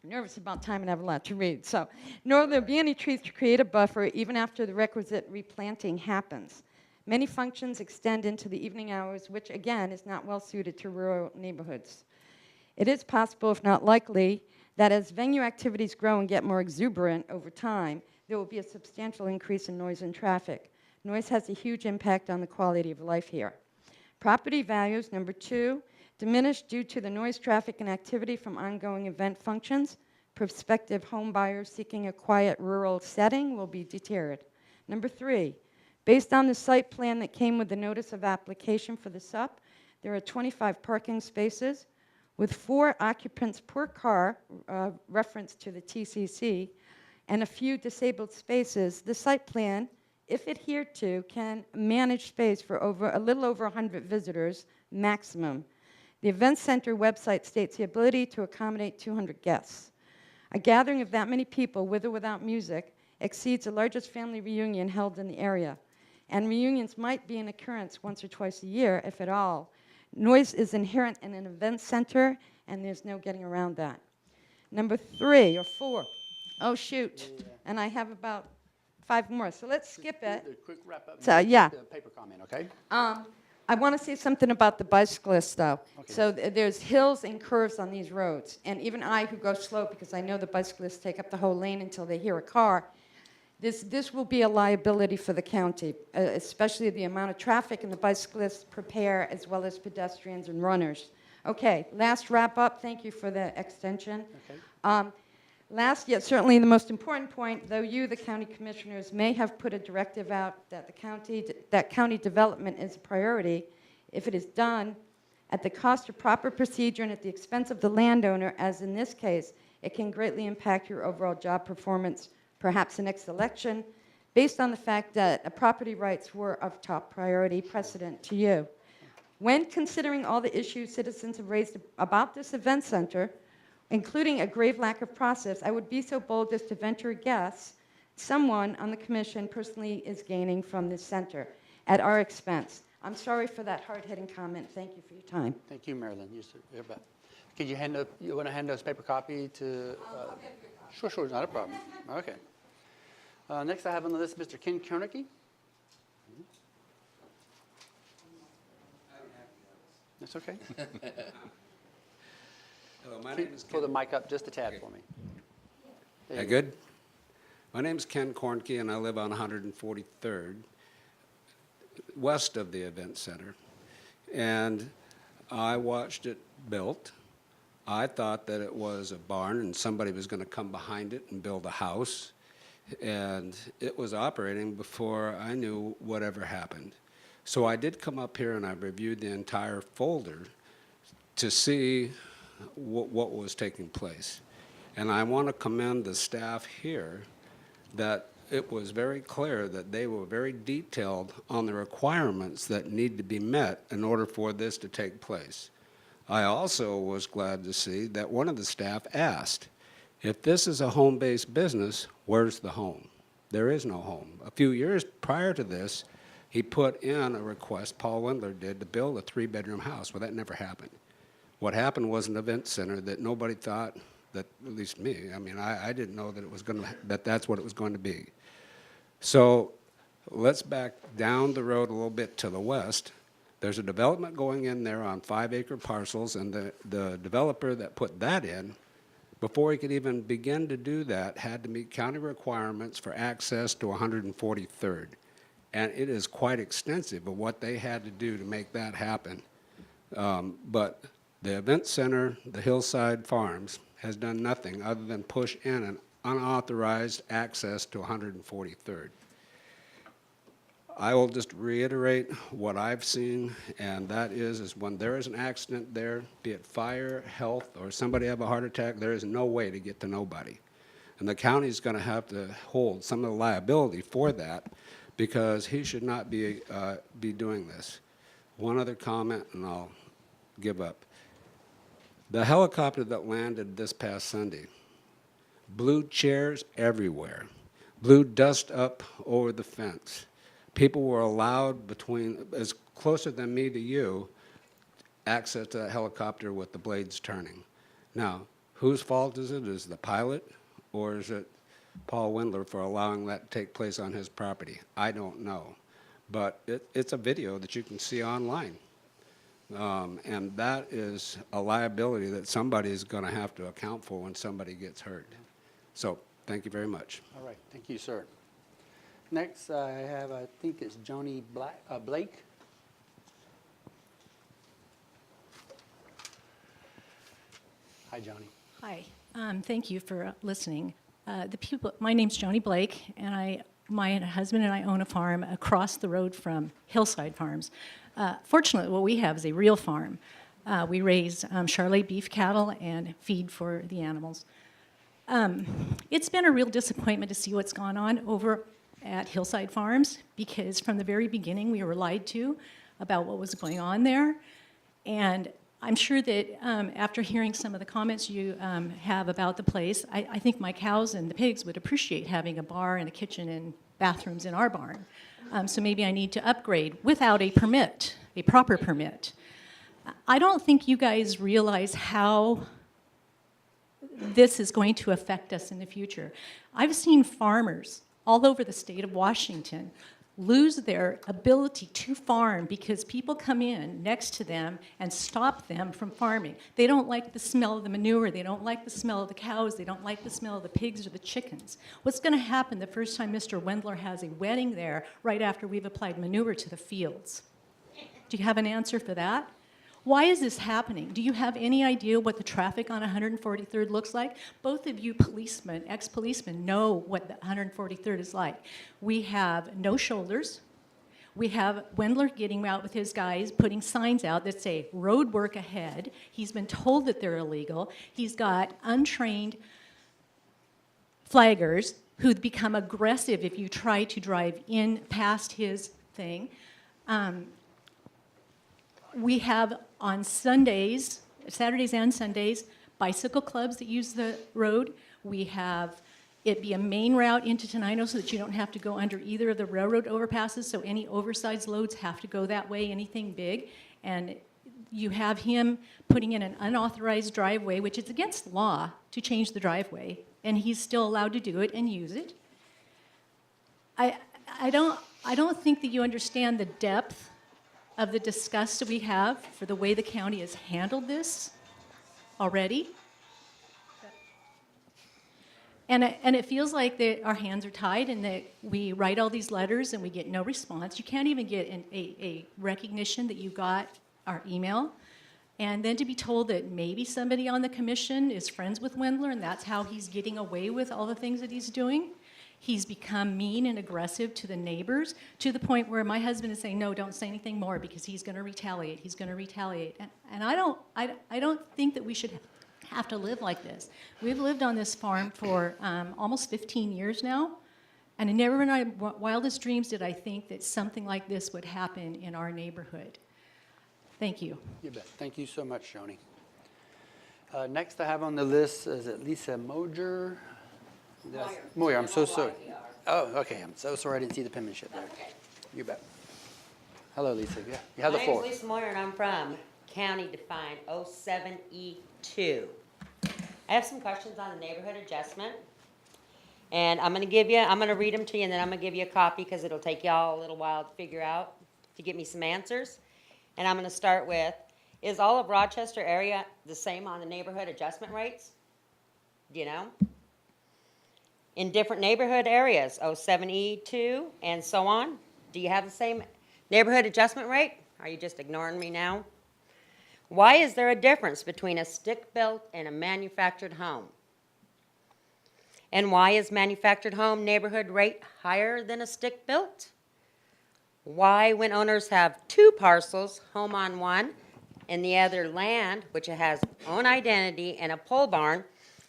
nervous about time and I have a lot to read. So, nor will there be any trees to create a buffer even after the requisite replanting happens. Many functions extend into the evening hours, which again is not well suited to rural neighborhoods. It is possible, if not likely, that as venue activities grow and get more exuberant over time, there will be a substantial increase in noise and traffic. Noise has a huge impact on the quality of life here. Property values, number two, diminish due to the noise, traffic, and activity from ongoing event functions. Prospective home buyers seeking a quiet rural setting will be deterred. Number three, based on the site plan that came with the notice of application for the SUP, there are 25 parking spaces with 4 occupants per car, reference to the TCC, and a few disabled spaces. The site plan, if adhered to, can manage space for a little over 100 visitors maximum. The event center website states the ability to accommodate 200 guests. A gathering of that many people, with or without music, exceeds the largest family reunion held in the area. And reunions might be an occurrence once or twice a year, if at all. Noise is inherent in an event center, and there's no getting around that. Number 3 or 4. Oh, shoot. Yeah. And I have about 5 more, so let's skip it. A quick wrap up. So, yeah. Paper comment, okay? I want to say something about the bicyclists, though. Okay. So there's hills and curves on these roads, and even I, who go slow because I know the bicyclists take up the whole lane until they hear a car, this will be a liability for the county, especially the amount of traffic and the bicyclists prepare, as well as pedestrians and runners. Okay, last wrap up. Thank you for the extension. Okay. Last, yet certainly the most important point, though you, the county commissioners, may have put a directive out that county development is a priority, if it is done at the cost of proper procedure and at the expense of the landowner, as in this case, it can greatly impact your overall job performance, perhaps the next election, based on the fact that property rights were of top priority precedent to you. When considering all the issues citizens have raised about this event center, including a grave lack of process, I would be so bold as to venture a guess someone on the commission personally is gaining from this center at our expense. I'm sorry for that hard-hitting comment. Thank you for your time. Thank you, Marilyn. You're back. Could you want to hand us paper copy to? Sure, not a problem. Okay. Next I have on the list Mr. Ken Koenigke. That's okay. Hello, my name is Pull Ken. the mic up just a tad for me. That good? My name is Ken Kornke, and I live on 143rd, west of the event center. And I watched it built. I thought that it was a barn and somebody was going to come behind it and build a house. And it was operating before I knew whatever happened. So I did come up here and I reviewed the entire folder to see what was taking place. And I want to commend the staff here that it was very clear that they were very detailed on the requirements that need to be met in order for this to take place. I also was glad to see that one of the staff asked, if this is a home-based business, where's the home? There is no home. A few years prior to this, he put in a request, Paul Wendler did, to build a 3-bedroom house. Well, that never happened. What happened was an event center that nobody thought, that at least me, I mean, I didn't know that it was going to, that's what it was going to be. So let's back down the road a little bit to the west. There's a development going in there on 5-acre parcels, and the developer that put that in before he could even begin to do that, had to meet county requirements for access to 143rd. And it is quite extensive of what they had to do to make that happen. But the event center, the Hillside Farms, has done nothing other than push in an unauthorized access to 143rd. I will just reiterate what I've seen, and that is when there is an accident there, be it fire, health, or somebody have a heart attack, there is no way to get to nobody. And the county's going to have to hold some of the liability for that, because he should not be doing this. One other comment, and I'll give up. The helicopter that landed this past Sunday blew chairs everywhere, blew dust up over the fence. People were allowed between, as closer than me to you, access to that helicopter with the blades turning. Now, whose fault is it? Is it the pilot, or is it Paul Wendler for allowing that to take place on his property? I don't know. But it's a video that you can see online. And that is a liability that somebody is going to have to account for when somebody gets hurt. So, thank you very much. All right, thank you, sir. Next, I have, I think it's Joni Blake. Hi, Joni. Hi, thank you for listening. My name's Joni Blake, and my husband and I own a farm across the road from Hillside Farms. Fortunately, what we have is a real farm. We raise Charolais beef cattle and feed for the animals. It's been a real disappointment to see what's gone on over at Hillside Farms, because from the very beginning we were lied to about what was going on there. And I'm sure that after hearing some of the comments you have about the place, I think my cows and the pigs would appreciate having a bar and a kitchen and bathrooms in our barn. So maybe I need to upgrade without a permit, a proper permit. I don't think you guys realize how this is going to affect us in the future. I've seen farmers all over the state of Washington lose their ability to farm because people come in next to them and stop them from farming. They don't like the smell of the manure, they don't like the smell of the cows, they don't like the smell of the pigs or the chickens. What's going to happen the first time Mr. Wendler has a wedding there right after we've applied manure to the fields? Do you have an answer for that? Why is this happening? Do you have any idea what the traffic on 143rd looks like? Both of you policemen, ex-policemen, know what the 143rd is like. We have no shoulders. We have Wendler getting out with his guys, putting signs out that say, road work ahead. He's been told that they're illegal. He's got untrained flaggers who become aggressive if you try to drive in past his thing. We have on Sundays, Saturdays and Sundays, bicycle clubs that use the road. We have it be a main route into Tenino so that you don't have to go under either of the railroad overpasses, so any oversized loads have to go that way, anything big. And you have him putting in an unauthorized driveway, which is against law to change the driveway, and he's still allowed to do it and use it. I don't think that you understand the depth of the disgust that we have for the way the county has handled this already. And it feels like that our hands are tied and that we write all these letters and we get no response. You can't even get a recognition that you got our email. And then to be told that maybe somebody on the commission is friends with Wendler and that's how he's getting away with all the things that he's doing. He's become mean and aggressive to the neighbors, to the point where my husband is saying, no, don't say anything more because he's going to retaliate. He's going to retaliate. And I don't think that we should have to live like this. We've lived on this farm for almost 15 years now, and never in my wildest dreams did I think that something like this would happen in our neighborhood. Thank you. You bet. Thank you so much, Joni. Next I have on the list, is it Lisa Moyer? Moyer, I'm so sorry. Oh, okay, I'm so sorry I didn't see the penmanship there. Okay. You bet. Hello, Lisa. Yeah, you have the floor. My name's Lisa Moyer, and I'm from County Defined 07E2. I have some questions on the neighborhood adjustment, and I'm going to read them to you, and then I'm going to give you a copy because it'll take y'all a little while to figure out, to get me some answers. And I'm going to start with, is all of Rochester area the same on the neighborhood adjustment rates? Do you know? In different neighborhood areas, 07E2 and so on. Do you have the same neighborhood adjustment rate? Are you just ignoring me now? Why is there a difference between a stick-built and a manufactured home? And why is manufactured home neighborhood rate higher than a stick-built? Why, when owners have two parcels, home on one, and the other land, which has own identity and a pole barn,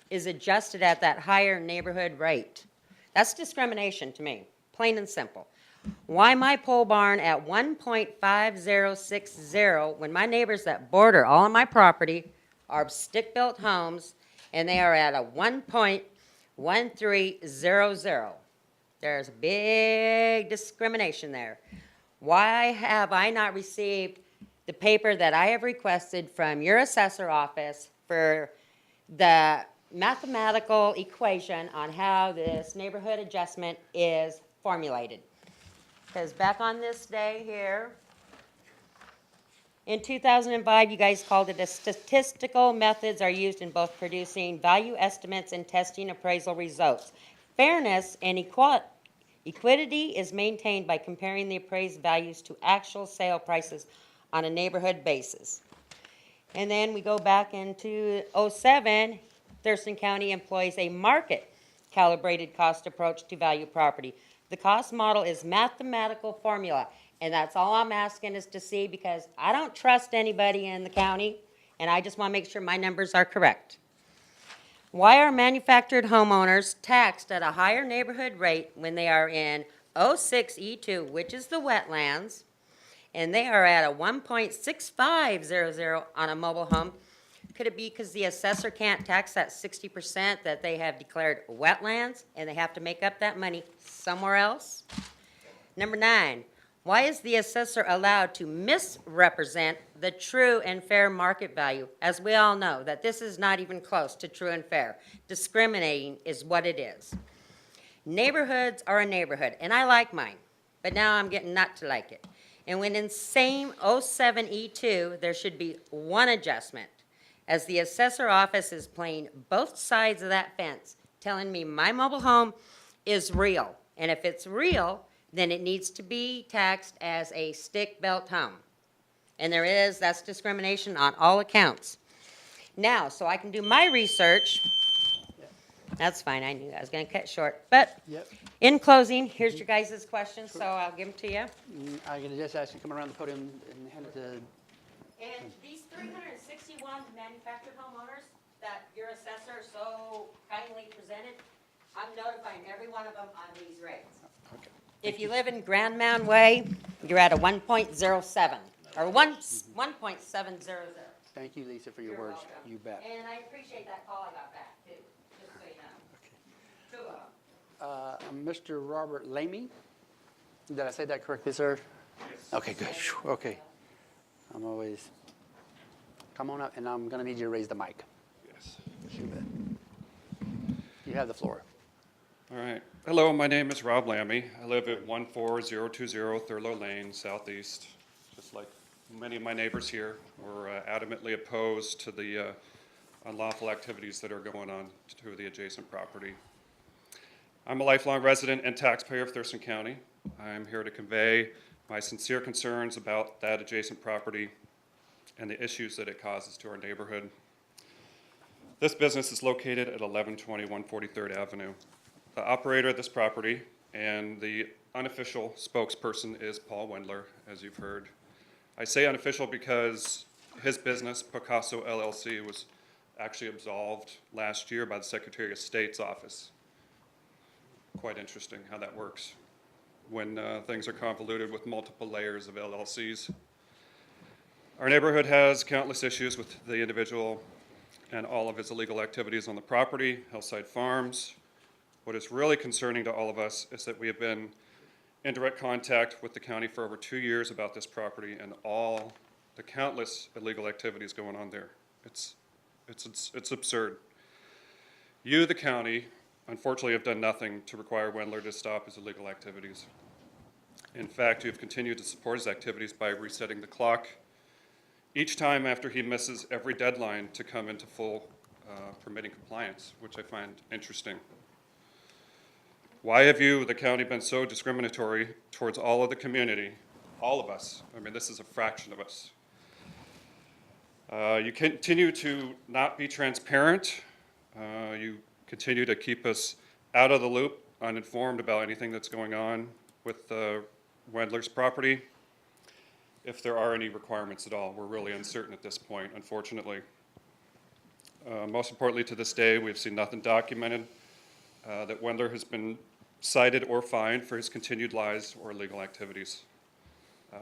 is adjusted at that higher neighborhood rate? That's discrimination to me, plain and simple. Why my pole barn at 1.5060 when my neighbors that border all of my property are stick-built homes and they are at a 1.1300? There's a big discrimination there. Why have I not received the paper that I have requested from your assessor office for the mathematical equation on how this neighborhood adjustment is formulated? Because back on this day here, in 2005, you guys called it statistical methods are used in both producing value estimates and testing appraisal results. Fairness and equity is maintained by comparing the appraised values to actual sale prices on a neighborhood basis. And then we go back into 07, Thurston County employs a market calibrated cost approach to value property. The cost model is mathematical formula, and that's all I'm asking is to see, because I don't trust anybody in the county, and I just want to make sure my numbers are correct. Why are manufactured homeowners taxed at a higher neighborhood rate when they are in 06E2, which is the wetlands, and they are at a 1.6500 on a mobile home? Could it be because the assessor can't tax that 60% that they have declared wetlands, and they have to make up that money somewhere else? Number 9, why is the assessor allowed to misrepresent the true and fair market value? As we all know, that this is not even close to true and fair. Discriminating is what it is. Neighborhoods are a neighborhood, and I like mine, but now I'm getting not to like it. And when in same 07E2, there should be one adjustment, as the assessor office is playing both sides of that fence, telling me my mobile home is real. And if it's real, then it needs to be taxed as a stick-built home. And that's discrimination on all accounts. Now, so I can do my research. That's fine, I knew I was gonna cut short. But in closing, here's your guys' questions, so I'll give them to you. I'm going to just ask you to come around the podium and hand it to. And these 361 manufactured homeowners that your assessor so kindly presented, I'm notifying every one of them on these rates. Okay. If you live in Grand Mound Way, you're at a 1.07, or 1.700. Thank you, Lisa, for your You're words. welcome. You bet. And I appreciate that call I got back, too, just so you know. Two of them. Mr. Robert Lamy. Did I say that correctly, sir? Yes. Okay, good. Phew, okay. I'm always, come on up, and I'm going to need you to raise the mic. Yes. You bet. You have the floor. All right. Hello, my name is Rob Lammy. I live at 14020 Thurlow Lane, Southeast. Just like many of my neighbors here, we're adamantly opposed to the unlawful activities that are going on to the adjacent property. I'm a lifelong resident and taxpayer of Thurston County. I'm here to convey my sincere concerns about that adjacent property and the issues that it causes to our neighborhood. This business is located at 1120 143rd Avenue. The operator of this property and the unofficial spokesperson is Paul Wendler, as you've heard. I say unofficial because his business, Picasso LLC, was actually absolved last year by the Secretary of State's office. Quite interesting how that works when things are convoluted with multiple layers of LLCs. Our neighborhood has countless issues with the individual and all of his illegal activities on the property, Hillside Farms. What is really concerning to all of us is that we have been in direct contact with the county for over 2 years about this property and all the countless illegal activities going on there. It's absurd. You, the county, unfortunately have done nothing to require Wendler to stop his illegal activities. In fact, you have continued to support his activities by resetting the clock each time after he misses every deadline to come into full permitting compliance, which I find interesting. Why have you, the county, been so discriminatory towards all of the community, all of us? I mean, this is a fraction of us. You continue to not be transparent. You continue to keep us out of the loop, uninformed about anything that's going on with Wendler's property. If there are any requirements at all, we're really uncertain at this point, unfortunately. Most importantly, to this day, we've seen nothing documented that Wendler has been cited or fined for his continued lies or illegal activities.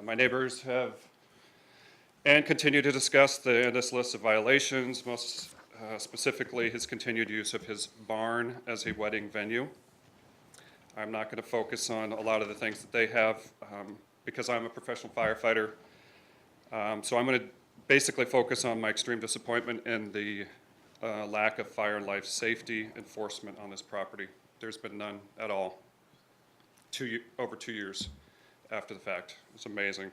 My neighbors have and continue to discuss the endless list of violations, most specifically his continued use of his barn as a wedding venue. I'm not going to focus on a lot of the things that they have because I'm a professional firefighter. So I'm going to basically focus on my extreme disappointment in the lack of fire and life safety enforcement on this property. There's been none at all. Over 2 years after the fact. It's amazing.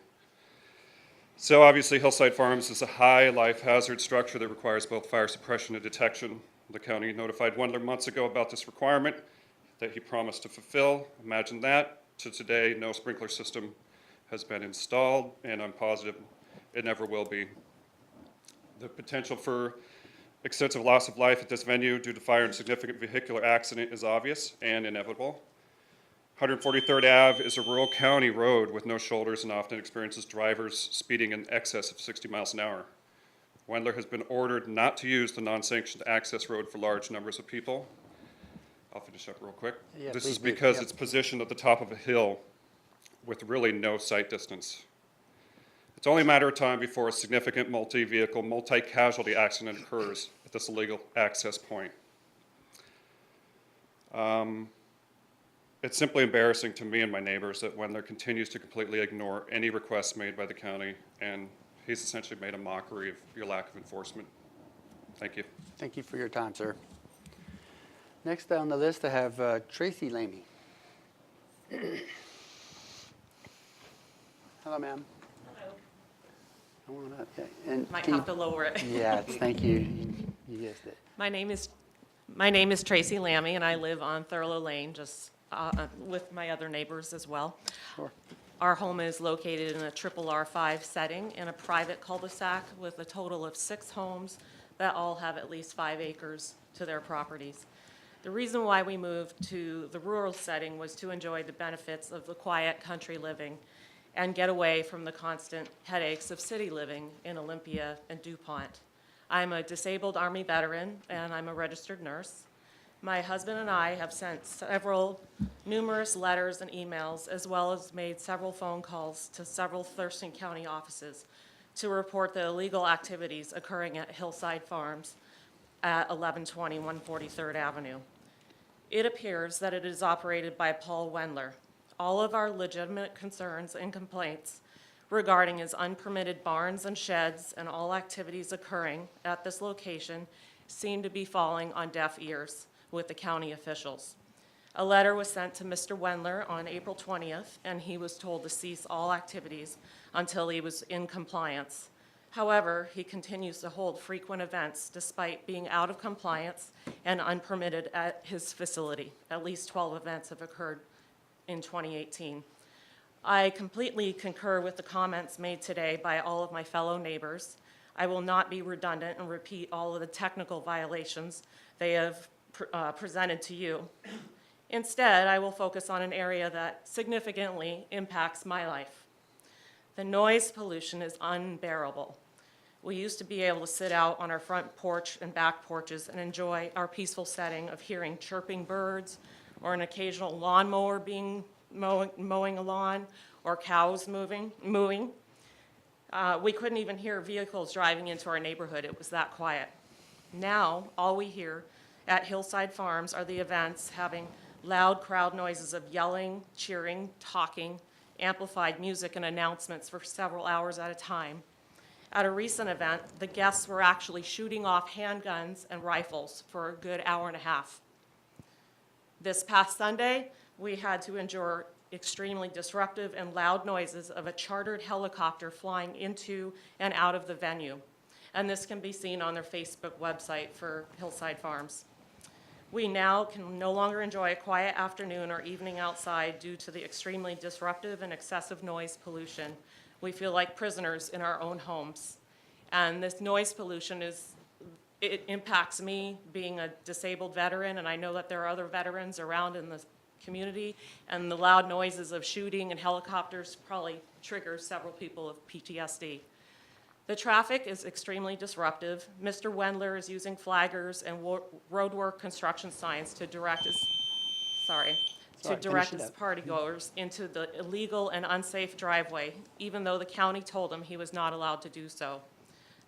So obviously Hillside Farms is a high life hazard structure that requires both fire suppression and detection. The county notified Wendler months ago about this requirement that he promised to fulfill. Imagine that. To today, no sprinkler system has been installed, and I'm positive it never will be. The potential for extensive loss of life at this venue due to fire and significant vehicular accident is obvious and inevitable. 143rd Ave is a rural county road with no shoulders and often experiences drivers speeding in excess of 60 miles an hour. Wendler has been ordered not to use the non-sanctioned access road for large numbers of people. I'll finish up real quick. Yeah, this please is do. because Yep. it's positioned at the top of a hill with really no sight distance. It's only a matter of time before a significant multi-vehicle, multi-casualty accident occurs at this illegal access point. It's simply embarrassing to me and my neighbors that Wendler continues to completely ignore any requests made by the county, and he's essentially made a mockery of your lack of enforcement. Thank you. Thank you for your time, sir. Next on the list, I have Tracy Lamy. Hello, ma'am. Hello. Come on up. Yeah. And Might can have to lower it. Yeah, thank you. You guessed it. My name is Tracy Lammy, and I live on Thurlow Lane, just with my other neighbors as well. Sure. Our home is located in a triple R5 setting in a private cul-de-sac with a total of 6 homes that all have at least 5 acres to their properties. The reason why we moved to the rural setting was to enjoy the benefits of the quiet country living and get away from the constant headaches of city living in Olympia and DuPont. I'm a disabled Army veteran, and I'm a registered nurse. My husband and I have sent numerous letters and emails, as well as made several phone calls to several Thurston County offices to report the illegal activities occurring at Hillside Farms at 1120 143rd Avenue. It appears that it is operated by Paul Wendler. All of our legitimate concerns and complaints regarding his unpermitted barns and sheds and all activities occurring at this location seem to be falling on deaf ears with the county officials. A letter was sent to Mr. Wendler on April 20th, and he was told to cease all activities until he was in compliance. However, he continues to hold frequent events despite being out of compliance and unpermitted at his facility. At least 12 events have occurred in 2018. I completely concur with the comments made today by all of my fellow neighbors. I will not be redundant and repeat all of the technical violations they have presented to you. Instead, I will focus on an area that significantly impacts my life. The noise pollution is unbearable. We used to be able to sit out on our front porch and back porches and enjoy our peaceful setting of hearing chirping birds or an occasional lawnmower mowing a lawn or cows mooing. We couldn't even hear vehicles driving into our neighborhood. It was that quiet. Now, all we hear at Hillside Farms are the events having loud crowd noises of yelling, cheering, talking, amplified music and announcements for several hours at a time. At a recent event, the guests were actually shooting off handguns and rifles for a good hour and a half. This past Sunday, we had to endure extremely disruptive and loud noises of a chartered helicopter flying into and out of the venue, and this can be seen on their Facebook website for Hillside Farms. We now can no longer enjoy a quiet afternoon or evening outside due to the extremely disruptive and excessive noise pollution. We feel like prisoners in our own homes. And this noise pollution it impacts me being a disabled veteran, and I know that there are other veterans around in the community, and the loud noises of shooting and helicopters probably triggers several people of PTSD. The traffic is extremely disruptive. Mr. Wendler is using flaggers and roadwork construction signs to direct his partygoers into the illegal and unsafe driveway, even though the county told him he was not allowed to do so.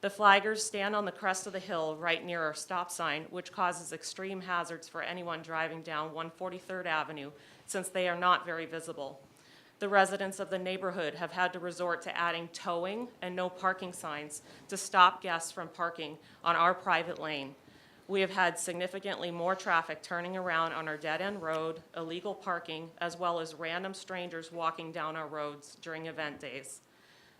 The flaggers stand on the crest of the hill right near our stop sign, which causes extreme hazards for anyone driving down 143rd Avenue, since they are not very visible. The residents of the neighborhood have had to resort to adding towing and no parking signs to stop guests from parking on our private lane. We have had significantly more traffic turning around on our dead-end road, illegal parking, as well as random strangers walking down our roads during event days.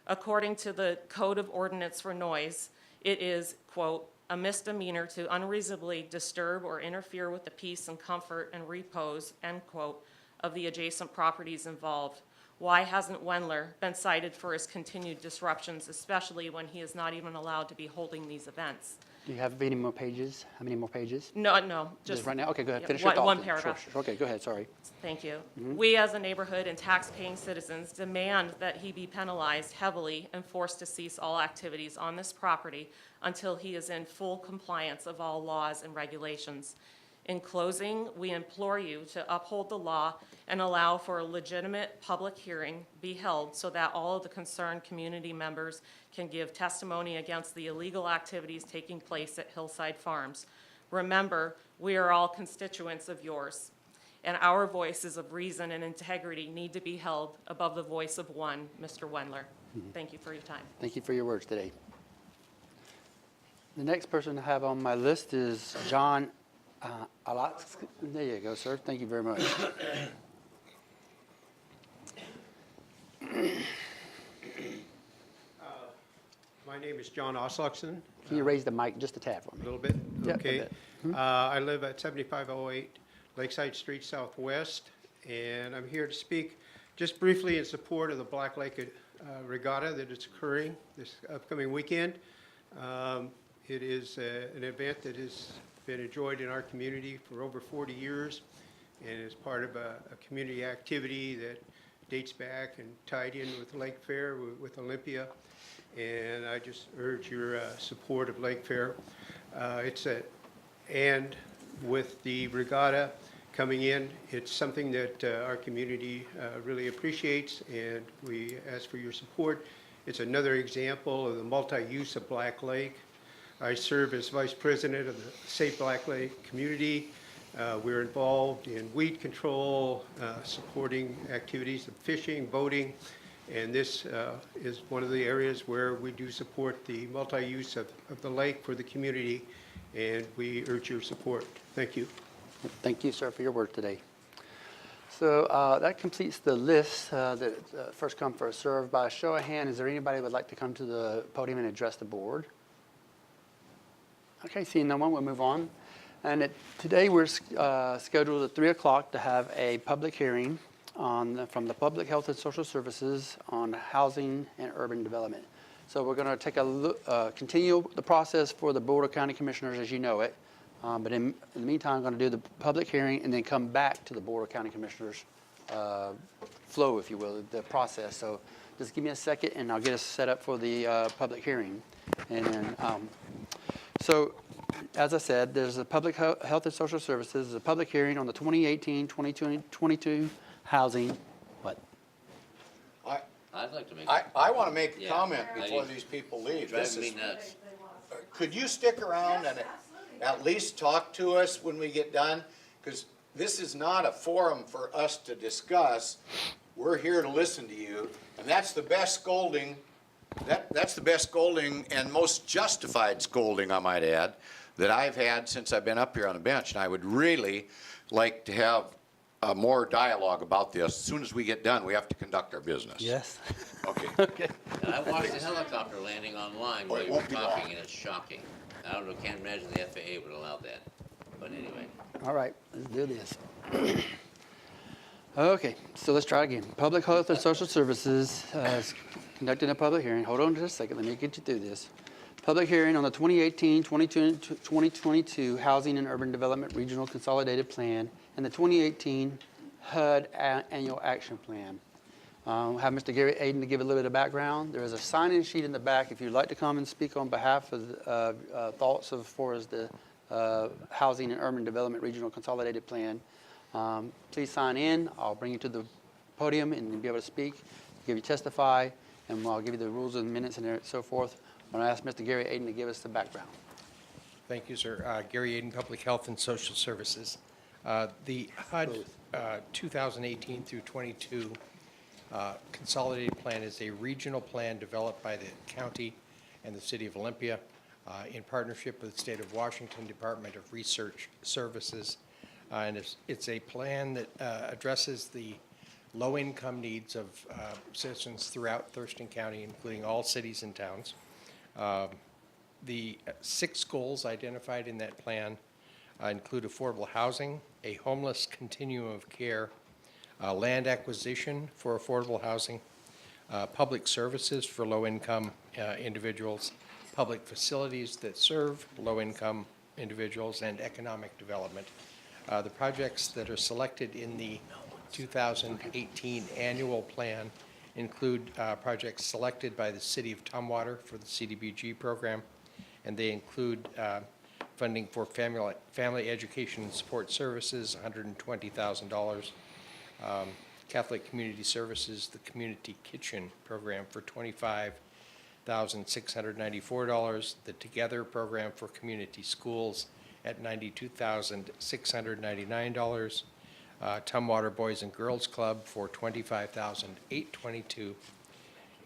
According to the Code of Ordinance for Noise, it is, quote, a misdemeanor to unreasonably disturb or interfere with the peace and comfort and repose, end quote, of the adjacent properties involved. Why hasn't Wendler been cited for his continued disruptions, especially when he is not even allowed to be holding these events? Do you have any more pages? How many more pages? No, Just right now? Okay, go ahead. yeah, Finish your thought. one then. paragraph. Sure. Okay, go ahead. Sorry. Thank you. We as a neighborhood and tax-paying citizens demand that he be penalized heavily and forced to cease all activities on this property until he is in full compliance of all laws and regulations. In closing, we implore you to uphold the law and allow for a legitimate public hearing be held so that all of the concerned community members can give testimony against the illegal activities taking place at Hillside Farms. Remember, we are all constituents of yours, and our voices of reason and integrity need to be held above the voice of one, Mr. Wendler. Thank you for your time. Thank you for your words today. The next person I have on my list is John Alatsk. There you go, sir. Thank you very much. My name is John Oslaughson. Can you raise the mic just a tad for me? A little bit? Yep, a Okay. bit. I live at 7508 Lakeside Street Southwest, and I'm here to speak just briefly in support of the Black Lake Regatta that is occurring this upcoming weekend. It is an event that has been enjoyed in our community for over 40 years and is part of a community activity that dates back and tied in with Lake Fair, with Olympia. And I just urge your support of Lake Fair. And with the regatta coming in, it's something that our community really appreciates, and we ask for your support. It's another example of the multi-use of Black Lake. I serve as vice president of the Safe Black Lake community. We're involved in weed control, supporting activities of fishing, boating, and this is one of the areas where we do support the multi-use of the lake for the community, and we urge your support. Thank you. Thank you, sir, for your work today. So that completes the list that first come, first served. By a show of hand, is there anybody who would like to come to the podium and address the board? Okay, seeing no one, we'll move on. And today we're scheduled at 3 o'clock to have a public hearing from the Public Health and Social Services on housing and urban development. So we're going to take a look, continue the process for the Board of County Commissioners as you know it. But in the meantime, I'm going to do the public hearing and then come back to the Board of County Commissioners flow, if you will, the process. So just give me a second and I'll get us set up for the public hearing. And then, so as I said, there's a Public Health and Social Services, a public hearing on the 2018-2022 housing. What? I'd like to make. I want to make a Yeah. comment I before do. these people leave. Driving This me is, nuts. could you stick around and at least talk to us when we get done? Because this is not a forum for us to discuss. We're here to listen to you, and that's the best scolding. That's the best scolding and most justified scolding, I might add, that I've had since I've been up here on the bench. And I would really like to have more dialogue about this. As soon as we get done, we have to conduct our business. Yes. Okay. Okay. And I watched the helicopter landing online while you were talking, and it's shocking. I don't know, can't imagine the FAA would allow that. But anyway. All right, let's do this. Okay, so let's try again. Public Health and Social Services is conducting a public hearing. Hold on just a second, let me get you through this. Public hearing on the 2018-2022 Housing and Urban Development Regional Consolidated Plan and the 2018 HUD Annual Action Plan. We'll have Mr. Gary Aiden to give a little bit of background. There is a sign-in sheet in the back if you'd like to come and speak on behalf of thoughts as far as the Housing and Urban Development Regional Consolidated Plan. Please sign in. I'll bring you to the podium and you'll be able to speak, give you testify, and I'll give you the rules and minutes and so forth. I'm going to ask Mr. Gary Aiden to give us the background. Thank you, sir. Gary Aiden, Public Health and Social Services. The HUD 2018 through 22 Consolidated Plan is a regional plan developed by the county and the city of Olympia in partnership with the state of Washington Department of Research Services. And it's a plan that addresses the low-income needs of citizens throughout Thurston County, including all cities and towns. The 6 goals identified in that plan include affordable housing, a homeless continuum of care, land acquisition for affordable housing, public services for low-income individuals, public facilities that serve low-income individuals, and economic development. The projects that are selected in the 2018 annual plan include projects selected by the City of Tumwater for the CDBG program, and they include funding for family education and support services, $120,000, Catholic Community Services, the Community Kitchen program for $25,694, the Together program for community schools at $92,699, Tumwater Boys and Girls Club for $25,822,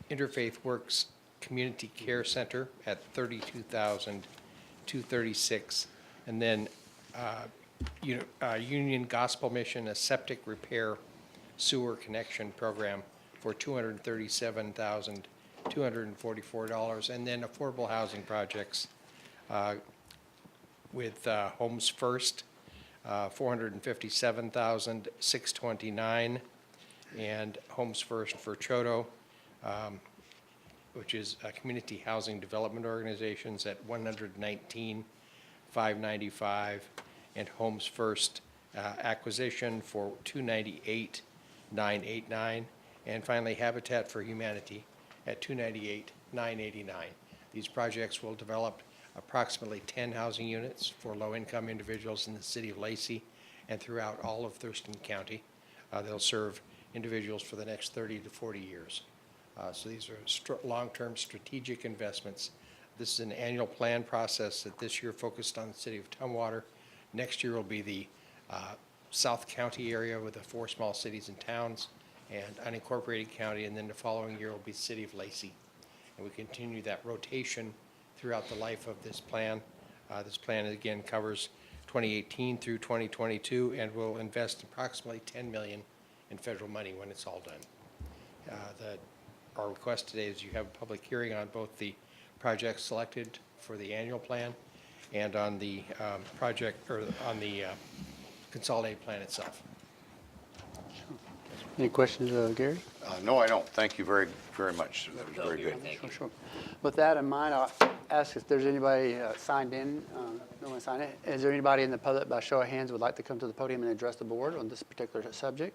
Interfaith Works Community Care Center at $32,236, and then Union Gospel Mission, a septic repair sewer connection program for $237,244, and then affordable housing projects with Homes First, $457,629, and Homes First for Choto, which is community housing development organizations at $119,595, and Homes First acquisition for $298,989, and finally Habitat for Humanity at $298,989. These projects will develop approximately 10 housing units for low-income individuals in the city of Lacey and throughout all of Thurston County. They'll serve individuals for the next 30 to 40 years. So these are long-term strategic investments. This is an annual plan process that this year focused on the city of Tumwater. Next year will be the South County area with the 4 small cities and towns and unincorporated county, and then the following year will be the city of Lacey. And we continue that rotation throughout the life of this plan. This plan again covers 2018 through 2022 and will invest approximately $10 million in federal money when it's all done. Our request today is you have a public hearing on both the projects selected for the annual plan and on the consolidated plan itself. Any questions, Gary? No, I don't. Thank you very, very much. That was very good. Sure. With that in mind, I'll ask if there's anybody signed in. No one signed in. Is there anybody in the public, by show of hands, would like to come to the podium and address the board on this particular subject?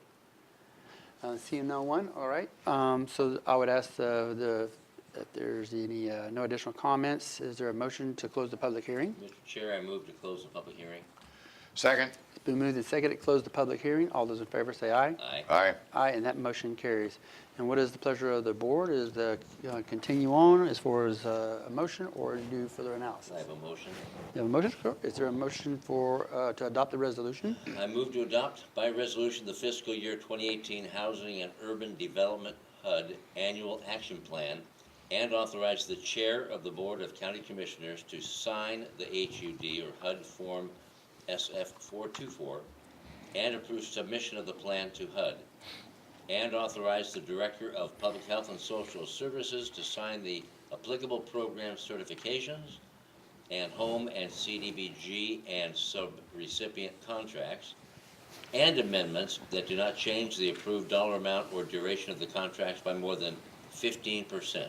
Seeing no one, all right. So I would ask if there's any no additional comments. Is there a motion to close the public hearing? Mr. Chair, I move to close the public hearing. Second. It's been moved and seconded to close the public hearing. All those in favor say aye. Aye. Aye. Aye, and that motion carries. And what is the pleasure of the board? Is to continue on as far as a motion or do further analysis? I have a motion. You have a motion? Is there a motion to adopt the resolution? I move to adopt by resolution the fiscal year 2018 Housing and Urban Development HUD Annual Action Plan and authorize the chair of the Board of County Commissioners to sign the HUD or HUD Form SF-424 and approve submission of the plan to HUD, and authorize the Director of Public Health and Social Services to sign the applicable program certifications and home and CDBG and subrecipient contracts, and amendments that do not change the approved dollar amount or duration of the contracts by more than 15%.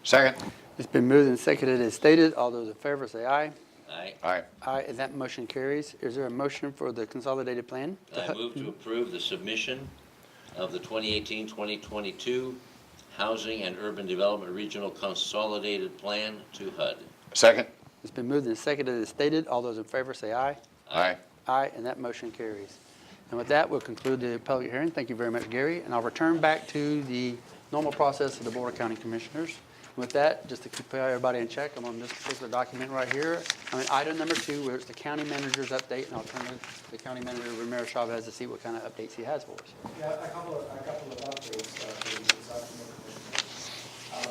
Second. It's been moved and seconded as stated. All those in favor say aye. Aye. Aye. Aye, and that motion carries. Is there a motion for the consolidated plan? I move to approve the submission of the 2018-2022 Housing and Urban Development Regional Consolidated Plan to HUD. Second. It's been moved and seconded as stated. All those in favor say aye. Aye. Aye, and that motion carries. And with that, we'll conclude the public hearing. Thank you very much, Gary. And I'll return back to the normal process of the Board of County Commissioners. With that, just to keep everybody in check, I'm on this particular document right here. I'm in item number 2, where it's the county manager's update, and I'll turn to the county manager, Ramirez Chavez, to see what kind of updates he has for us. Yeah, a couple of updates for the document commissioners.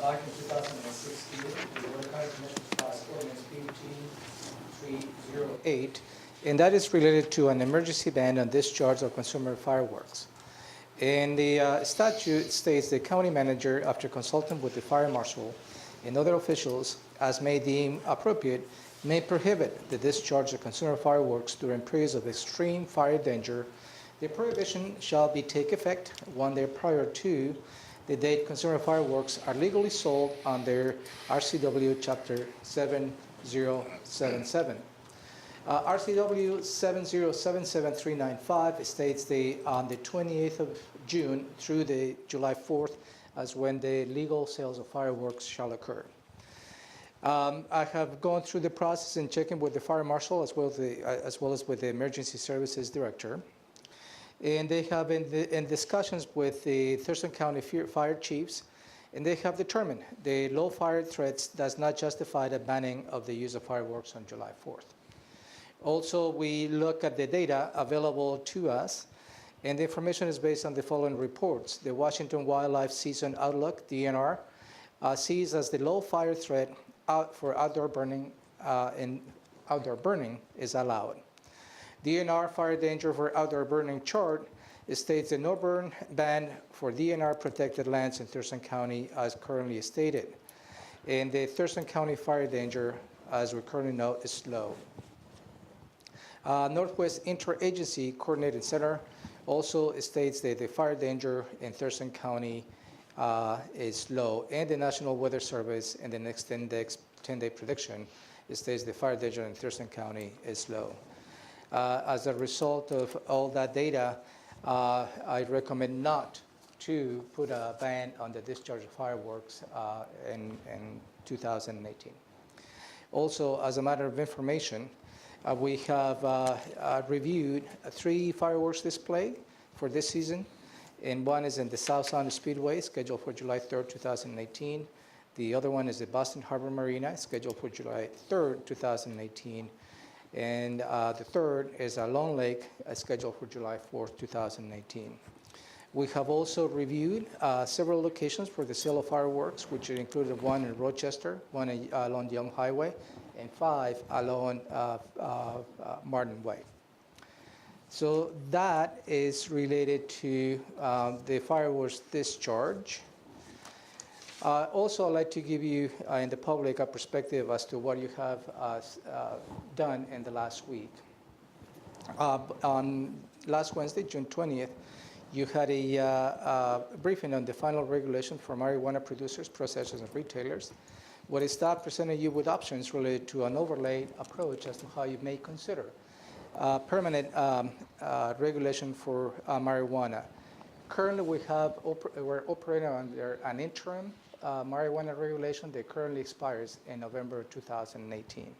Back in 2016, the Board of County Commissioners passed ordinance BT 308, and that is related to an emergency ban on discharge of consumer fireworks. And the statute states the county manager, after consulting with the fire marshal and other officials, as may deem appropriate, may prohibit the discharge of consumer fireworks during periods of extreme fire danger. The prohibition shall take effect 1 day prior to the date consumer fireworks are legally sold under RCW Chapter 7077. RCW 7077395 states on the 28th of June through the July 4th as when the legal sales of fireworks shall occur. I have gone through the process and checking with the fire marshal as well as with the emergency services director. And they have been in discussions with the Thurston County fire chiefs, and they have determined the low fire threats does not justify the banning of the use of fireworks on July 4th. Also, we look at the data available to us, and the information is based on the following reports. The Washington Wildlife Season Outlook, DNR, sees as the low fire threat for outdoor burning, and outdoor burning is allowed. DNR Fire Danger for Outdoor Burning chart states the no burn ban for DNR protected lands in Thurston County as currently stated. And the Thurston County Fire Danger, as we currently know, is low. Northwest Interagency Coordinating Center also states that the fire danger in Thurston County is low, and the National Weather Service in the next 10-day prediction states the fire danger in Thurston County is low. As a result of all that data, I recommend not to put a ban on the discharge of fireworks in 2018. Also, as a matter of information, we have reviewed 3 fireworks display for this season, and one is in the South Sound Speedway, scheduled for July 3rd, 2018. The other one is the Boston Harbor Marina, scheduled for July 3rd, 2018. And the third is Lone Lake, scheduled for July 4th, 2018. We have also reviewed several locations for the sale of fireworks, which included one in Rochester, one along Young Highway, and 5 along Martin Way. So that is related to the fireworks discharge. Also, I'd like to give you in the public a perspective as to what you have done in the last week. On last Wednesday, June 20th, you had a briefing on the final regulation for marijuana producers, processors, and retailers, where staff presented you with options related to an overlay approach as to how you may consider permanent regulation for marijuana. Currently, we're operating under an interim marijuana regulation that currently expires in November 2018.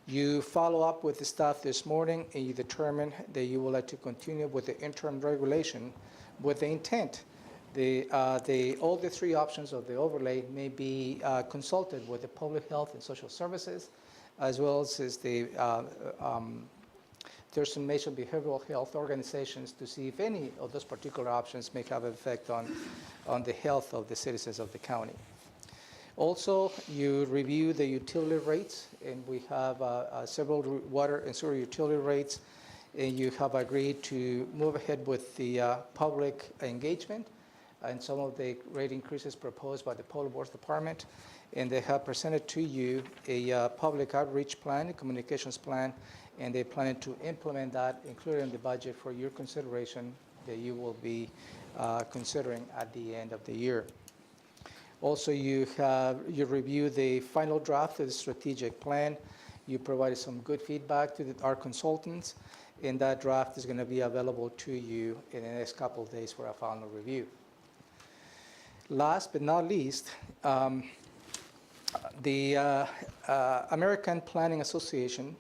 You follow up with the staff this morning, and you determine that you would like to continue with the interim regulation with the intent all the 3 options of the overlay may be consulted with the Public Health and Social Services, as well as the Thurston Mason Behavioral Health organizations, to see if any of those particular options may have an effect on the health of the citizens of the county. Also, you review the utility rates, and we have several water and sewer utility rates, and you have agreed to move ahead with the public engagement and some of the rate increases proposed by the Public Works Department. And they have presented to you a public outreach plan, a communications plan, and they plan to implement that, including the budget for your consideration that you will be considering at the end of the year. Also, you reviewed the final draft of the strategic plan. You provided some good feedback to our consultants, and that draft is going to be available to you in the next couple of days for a final review. Last but not least, the American Planning Association,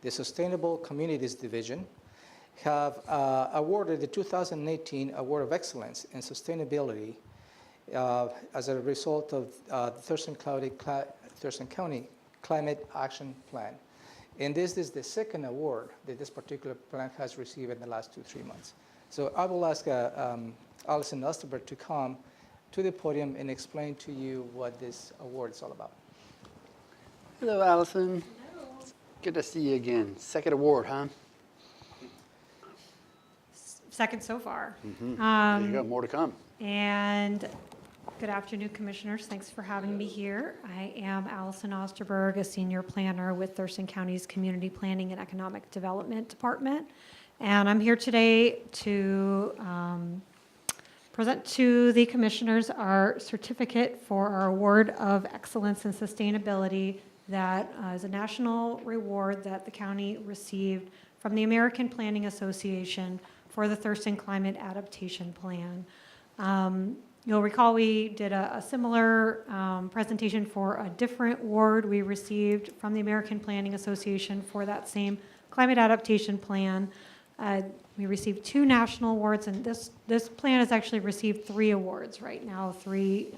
the Sustainable Communities Division, have awarded the 2018 Award of Excellence in Sustainability as a result of the Thurston County Climate Action Plan. And this is the second award that this particular plan has received in the last 2-3 months. So I will ask Allison Osterberg to come to the podium and explain to you what this award is all about. Hello, Allison. Hello. Good to see you again. Second award, huh? Second so far. There you go, more to come. And good afternoon, Commissioners. Thanks for having me here. I am Allison Osterberg, a senior planner with Thurston County's Community Planning and Economic Development Department. And I'm here today to present to the Commissioners our certificate for our Award of Excellence in Sustainability that is a national reward that the county received from the American Planning Association for the Thurston Climate Adaptation Plan. You'll recall we did a similar presentation for a different award we received from the American Planning Association for that same climate adaptation plan. We received 2 national awards, and this plan has actually received 3 awards right now, 3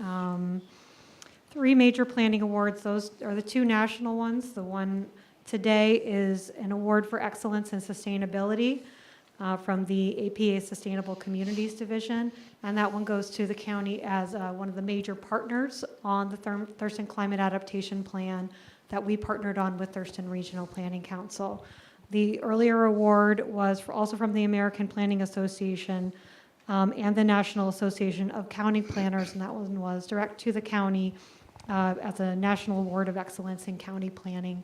major planning awards. Those are the 2 national ones. The one today is an award for excellence in sustainability from the APA Sustainable Communities Division, and that one goes to the county as one of the major partners on the Thurston Climate Adaptation Plan that we partnered on with Thurston Regional Planning Council. The earlier award was also from the American Planning Association and the National Association of County Planners, and that one was direct to the county as a National Award of Excellence in County Planning.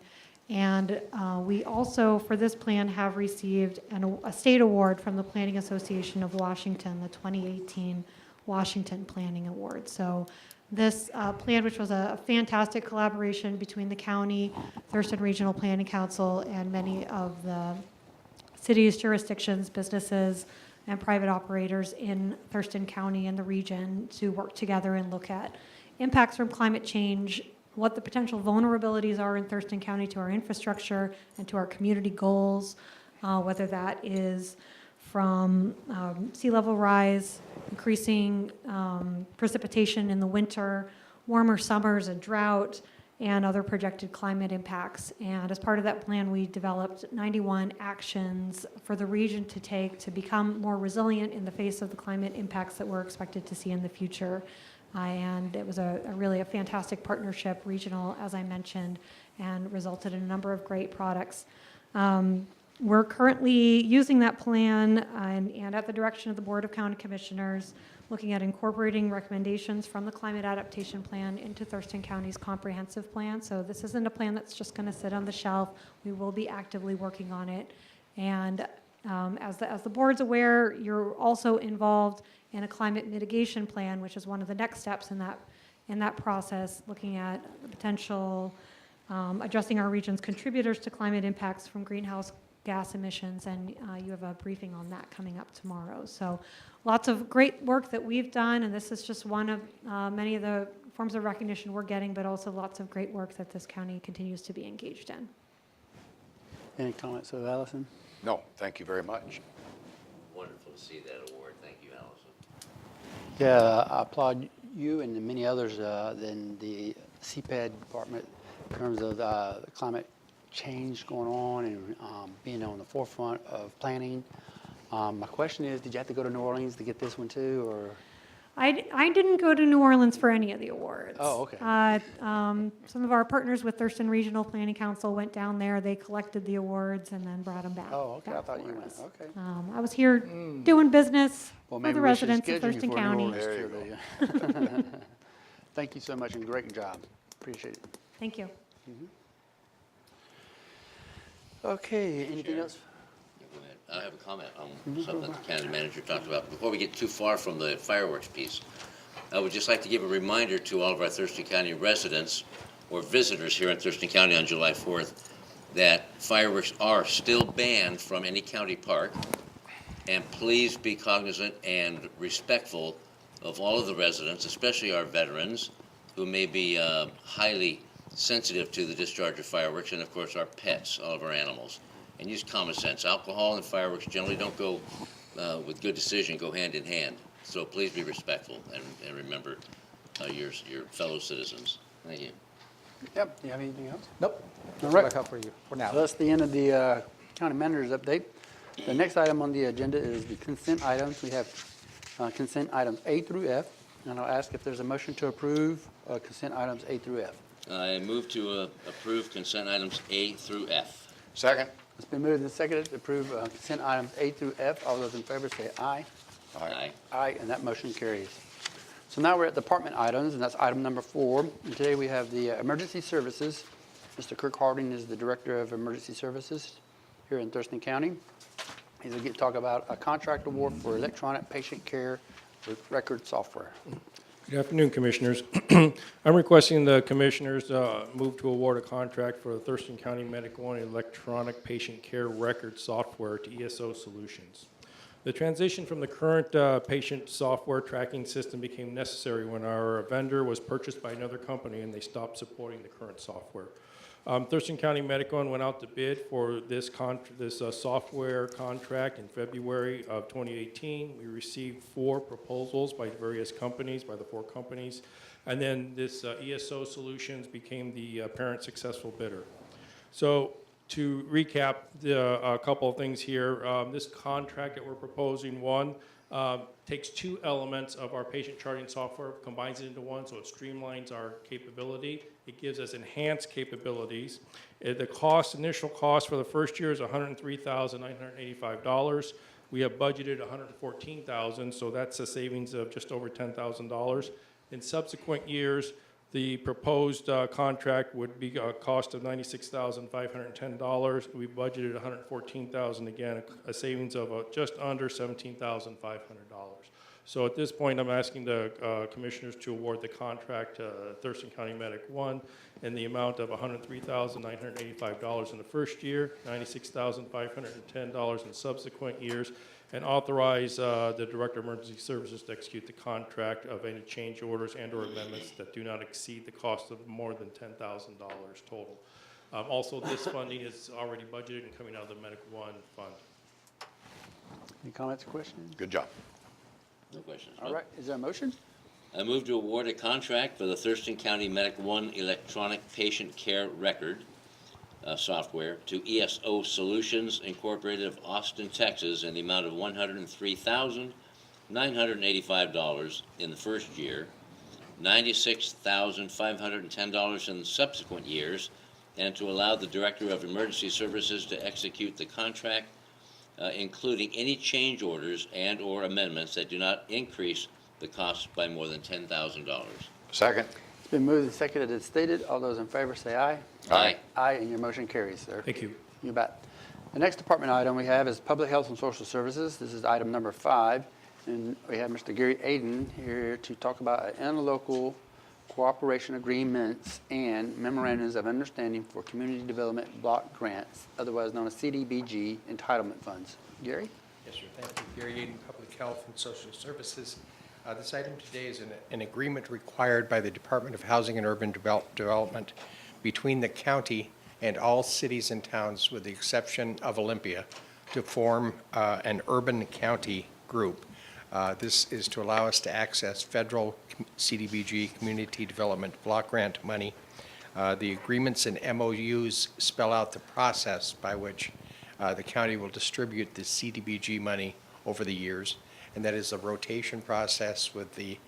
And we also, for this plan, have received a state award from the Planning Association of Washington, the 2018 Washington Planning Award. So this plan, which was a fantastic collaboration between the county, Thurston Regional Planning Council, and many of the city's jurisdictions, businesses, and private operators in Thurston County and the region to work together and look at impacts from climate change, what the potential vulnerabilities are in Thurston County to our infrastructure and to our community goals, whether that is from sea level rise, increasing precipitation in the winter, warmer summers and drought, and other projected climate impacts. And as part of that plan, we developed 91 actions for the region to take to become more resilient in the face of the climate impacts that we're expected to see in the future. And it was really a fantastic partnership, regional, as I mentioned, and resulted in a number of great products. We're currently using that plan and at the direction of the Board of County Commissioners, looking at incorporating recommendations from the Climate Adaptation Plan into Thurston County's comprehensive plan. So this isn't a plan that's just going to sit on the shelf. We will be actively working on it. And as the board's aware, you're also involved in a climate mitigation plan, which is one of the next steps in that process, looking at the potential addressing our region's contributors to climate impacts from greenhouse gas emissions, and you have a briefing on that coming up tomorrow. So lots of great work that we've done, and this is just one of many of the forms of recognition we're getting, but also lots of great work that this county continues to be engaged in. Any comments of Allison? No, thank you very much. Wonderful to see that award. Thank you, Allison. Yeah, I applaud you and the many others in the CPAD department in terms of the climate change going on and being on the forefront of planning. My question is, did you have to go to New Orleans to get this one too, or? I didn't go to New Orleans for any of the awards. Oh, okay. Some of our partners with Thurston Regional Planning Council went down there, they collected the awards and then brought them back. Oh, okay, I back thought for you went, us. okay. I was here doing business Well, for maybe the we should residents of schedule you Thurston for a New County. Orleans tour, do you? Thank you so much and great job. Appreciate it. Thank you. Okay, anything else? Go ahead. I have a comment on something that the county manager talked about. Before we get too far from the fireworks piece, I would just like to give a reminder to all of our Thurston County residents or visitors here in Thurston County on July 4th that fireworks are still banned from any county park. And please be cognizant and respectful of all of the residents, especially our veterans, who may be highly sensitive to the discharge of fireworks, and of course our pets, all of our animals. And use common sense. Alcohol and fireworks generally don't go, with good decision, go hand in hand. So please be respectful and remember your fellow citizens. Thank you. Yep, do you have anything else? Nope. All That's right. what I have for you for now. So that's the end of the county manager's update. The next item on the agenda is the consent items. We have consent items A through F, and I'll ask if there's a motion to approve consent items A through F. I move to approve consent items A through F. Second? It's been moved and seconded to approve consent items A through F. All those in favor say aye. Aye. Aye, and that motion carries. So now we're at department items, and that's item number 4. And today we have the emergency services. Mr. Kirk Harding is the Director of Emergency Services here in Thurston County. He's going to talk about a contract award for electronic patient care with record software. Good afternoon, Commissioners. I'm requesting the Commissioners move to award a contract for the Thurston County Medic One electronic patient care record software to ESO Solutions. The transition from the current patient software tracking system became necessary when our vendor was purchased by another company and they stopped supporting the current software. Thurston County Medic One went out to bid for this software contract in February of 2018. We received 4 proposals by various companies, by the 4 companies, and then this ESO Solutions became the apparent successful bidder. So to recap a couple of things here, this contract that we're proposing, one, takes 2 elements of our patient charting software, combines it into one, so it streamlines our capability. It gives us enhanced capabilities. The initial cost for the first year is $103,985. We have budgeted $114,000, so that's a savings of just over $10,000. In subsequent years, the proposed contract would be a cost of $96,510. We budgeted $114,000, again, a savings of just under $17,500. So at this point, I'm asking the Commissioners to award the contract to Thurston County Medic One in the amount of $103,985 in the first year, $96,510 in subsequent years, and authorize the Director of Emergency Services to execute the contract of any change orders and/or amendments that do not exceed the cost of more than $10,000 total. Also, this funding is already budgeted and coming out of the Medic One fund. Any comments or questions? Good job. No questions. All right, is there a motion? I move to award a contract for the Thurston County Medic One electronic patient care record software to ESO Solutions Incorporated of Austin, Texas, in the amount of $103,985 in the first year, $96,510 in subsequent years, and to allow the Director of Emergency Services to execute the contract, including any change orders and/or amendments that do not increase the cost by more than $10,000. Second? It's been moved and seconded as stated. All those in favor say aye. Aye. Aye, and your motion carries, sir. Thank you. You bet. The next department item we have is Public Health and Social Services. This is item number 5, and we have Mr. Gary Aiden here to talk about interlocal cooperation agreements and memorandums of understanding for community development block grants, otherwise known as CDBG entitlement funds. Gary? Yes, sir. Thank you. Gary Aiden, Public Health and Social Services. This item today is an agreement required by the Department of Housing and Urban Development between the county and all cities and towns, with the exception of Olympia, to form an urban county group. This is to allow us to access federal CDBG, Community Development Block Grant money. The agreements and MOUs spell out the process by which the county will distribute the CDBG money over the years, and that is a rotation process with the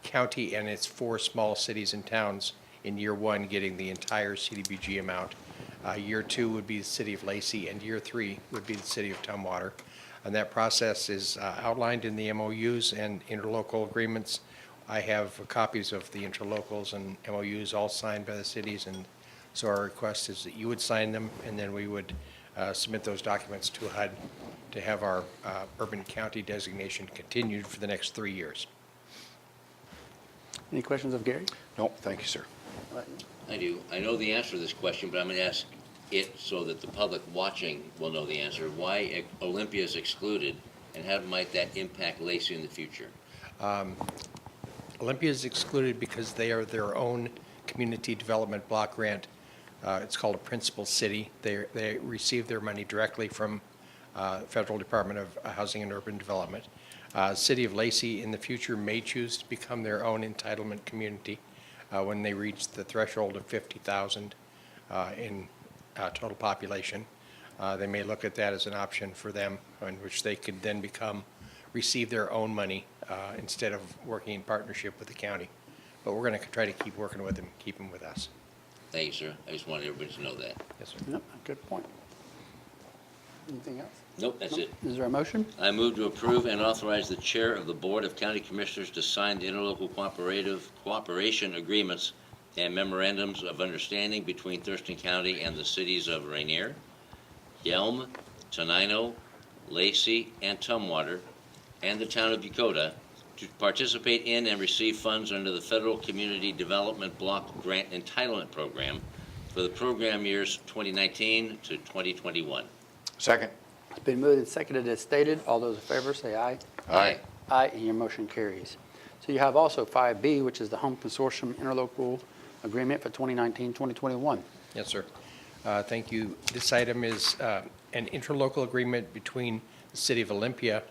county and its 4 small cities and towns in year 1 getting the entire CDBG amount. Year 2 would be the city of Lacey, and year 3 would be the city of Tumwater. And that process is outlined in the MOUs and interlocal agreements. I have copies of the interlocals and MOUs all signed by the cities, and so our request is that you would sign them, and then we would submit those documents to HUD to have our urban county designation continued for the next 3 years. Any questions of Gary? No, thank you, sir. I do. I know the answer to this question, but I'm going to ask it so that the public watching will know the answer. Why Olympia is excluded, and how might that impact Lacey in the future? Olympia is excluded because they are their own community development block grant. It's called a principal city. They receive their money directly from Federal Department of Housing and Urban Development. City of Lacey in the future may choose to become their own entitlement community when they reach the threshold of 50,000 in total population. They may look at that as an option for them, in which they could then receive their own money instead of working in partnership with the county. But we're going to try to keep working with them, keep them with us. Thank you, sir. I just wanted everybody to know that. Yes, sir. Yep, good point. Anything else? Nope, that's it. Is there a motion? I move to approve and authorize the chair of the Board of County Commissioners to sign the interlocal cooperation agreements and memorandums of understanding between Thurston County and the cities of Rainier, Yelm, Tenino, Lacey, and Tumwater, and the town of Dakota to participate in and receive funds under the Federal Community Development Block Grant Entitlement Program for the program years 2019 to 2021. Second. It's been moved and seconded as stated. All those in favor say aye. Aye. Aye, and your motion carries. So you have also 5B, which is the Home Consortium Interlocal Agreement for 2019-2021. Yes, sir. Thank you. This item is an interlocal agreement between the City of Olympia.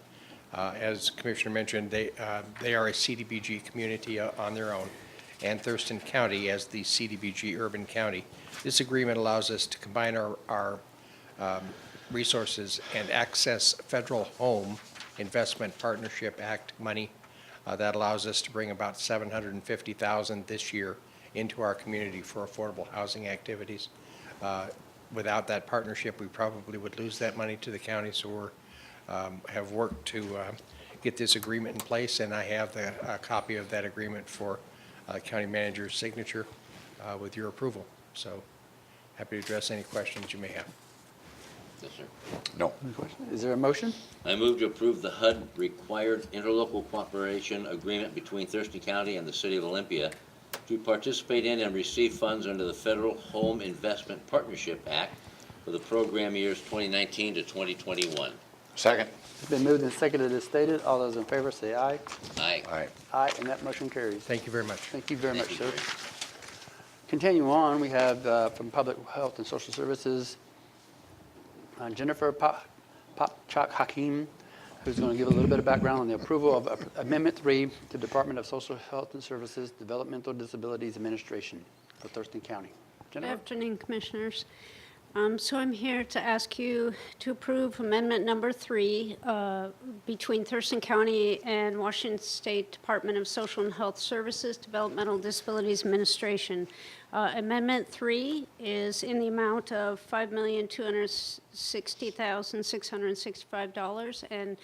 As Commissioner mentioned, they are a CDBG community on their own, and Thurston County as the CDBG urban county. This agreement allows us to combine our resources and access Federal Home Investment Partnership Act money. That allows us to bring about $750,000 this year into our community for affordable housing activities. Without that partnership, we probably would lose that money to the county, so we have worked to get this agreement in place, and I have a copy of that agreement for county manager's signature with your approval. So happy to address any questions you may have. Yes, sir. No. Any questions? Is there a motion? I move to approve the HUD required interlocal cooperation agreement between Thurston County and the City of Olympia to participate in and receive funds under the Federal Home Investment Partnership Act for the program years 2019 to 2021. Second. It's been moved and seconded as stated. All those in favor say aye. Aye. Aye. Aye, and that motion carries. Thank you very much. Thank you very Thank much, you, sir. Gary. Continue on, we have from Public Health and Social Services, Jennifer Popchak Hakim, who's going to give a little bit of background on the approval of Amendment 3 to Department of Social Health and Services Developmental Disabilities Administration for Thurston County. Good Jennifer? afternoon, Commissioners. So I'm here to ask you to approve Amendment Number 3 between Thurston County and Washington State Department of Social and Health Services Developmental Disabilities Administration. Amendment 3 is in the amount of $5,260,665, and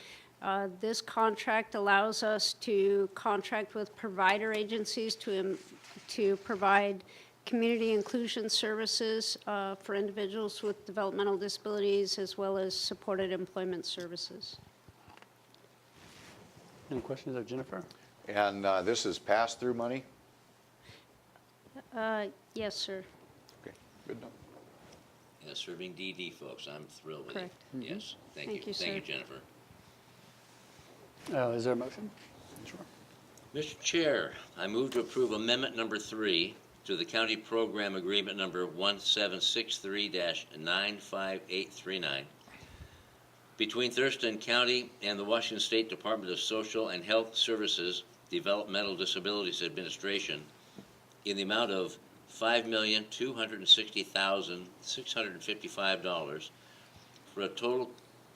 this contract allows us to contract with provider agencies to provide community inclusion services for individuals with developmental disabilities, as well as supported employment services. Any questions of Jennifer? And this is pass-through money? Yes, sir. Okay, good enough. Yeah, serving DD, folks. I'm thrilled with it. Correct. Yes, thank Thank you. you, Thank you, sir. Jennifer. Is there a motion? Sure. Mr. Chair, I move to approve Amendment Number 3 to the County Program Agreement Number 1763-95839 between Thurston County and the Washington State Department of Social and Health Services Developmental Disabilities Administration in the amount of $5,260,655 for a total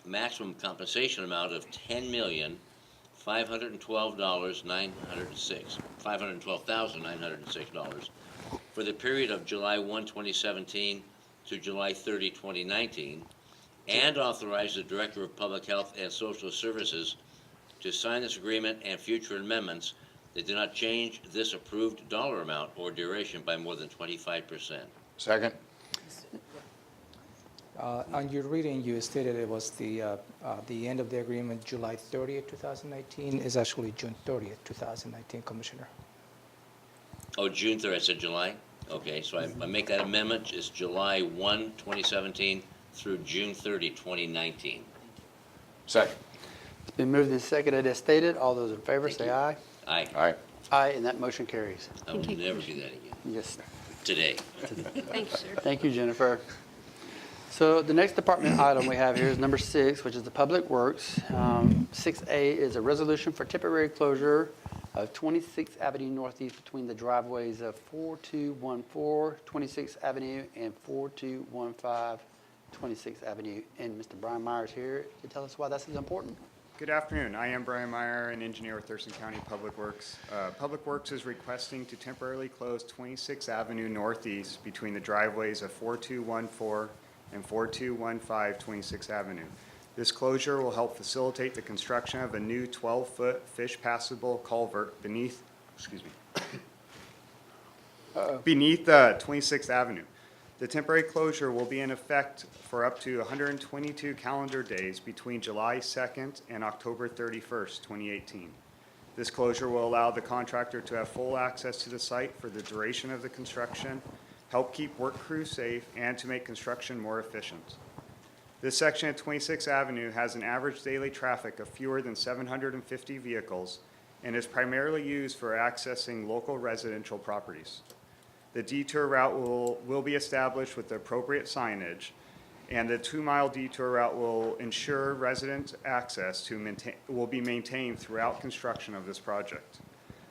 maximum compensation amount of $10,512,906 for the period of July 1, 2017 to July 30, 2019, and authorize the Director of Public Health and Social Services to sign this agreement and future amendments that do not change this approved dollar amount or duration by more than 25%. Second. On your reading, you stated it was the end of the agreement, July 30th, 2019, is actually June 30th, 2019, Commissioner. Oh, June 3rd, I said July? Okay, so I make that amendment, it's July 1, 2017 through June 30, 2019. Second. It's been moved and seconded as stated. All those in favor say aye. Aye. Aye. Aye, and that motion carries. I will never do that again. Yes, Today. Thank you, sir. thank you, Jennifer. So the next department item we have here is number 6, which is the Public Works. 6A is a resolution for temporary closure of 26th Avenue Northeast between the driveways of 4214 26th Avenue and 4215 26th Avenue. And Mr. Brian Myers here to tell us why this is important. Good afternoon. I am Brian Meyer, an engineer with Thurston County Public Works. Public Works is requesting to temporarily close 26th Avenue Northeast between the driveways of 4214 and 4215 26th Avenue. This closure will help facilitate the construction of a new 12-foot fish passable culvert beneath 26th Avenue. The temporary closure will be in effect for up to 122 calendar days between July 2nd and October 31st, 2018. This closure will allow the contractor to have full access to the site for the duration of the construction, help keep work crews safe, and to make construction more efficient. This section of 26th Avenue has an average daily traffic of fewer than 750 vehicles and is primarily used for accessing local residential properties. The detour route will be established with the appropriate signage, and the 2-mile detour route will ensure resident access will be maintained throughout construction of this project.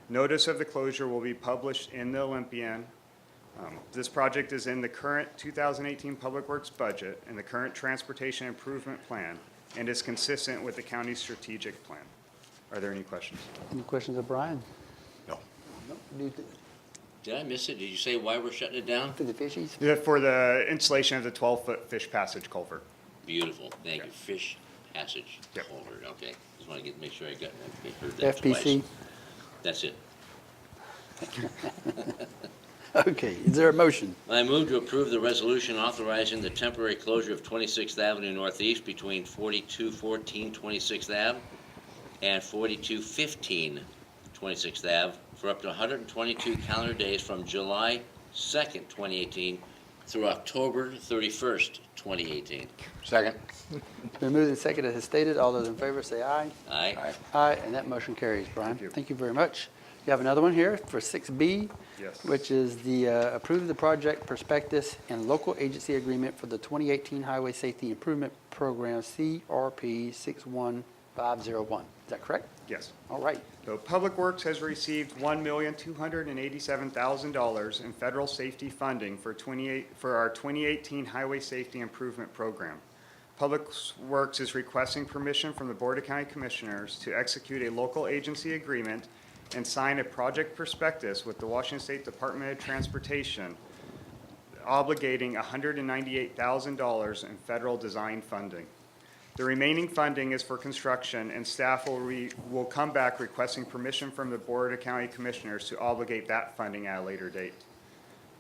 Notice of the closure will be published in the Olympian. This project is in the current 2018 Public Works budget and the current Transportation Improvement Plan and is consistent with the county's strategic plan. Are there any questions? Any questions of Brian? No. Did I miss it? Did you say why we're shutting it down? For the fishies? For the installation of the 12-foot fish passage culvert. Beautiful, thank you. Fish passage culvert, okay. Just want to make sure I heard that FPC? twice. That's it. Okay, is there a motion? I move to approve the resolution authorizing the temporary closure of 26th Avenue Northeast between 4214 26th Ave and 4215 26th Ave for up to 122 calendar days from July 2nd, 2018 through October 31st, 2018. Second. It's been moved and seconded as stated. All those in favor say aye. Aye. Aye. Aye, and that motion carries, Brian. Thank you very much. You have another one here for 6B, Yes. which is the approve the project prospectus and local agency agreement for the 2018 Highway Safety Improvement Program, CRP 61501. Is that correct? Yes. All right. So Public Works has received $1,287,000 in federal safety funding for our 2018 Highway Safety Improvement Program. Public Works is requesting permission from the Board of County Commissioners to execute a local agency agreement and sign a project prospectus with the Washington State Department of Transportation obligating $198,000 in federal design funding. The remaining funding is for construction, and staff will come back requesting permission from the Board of County Commissioners to obligate that funding at a later date.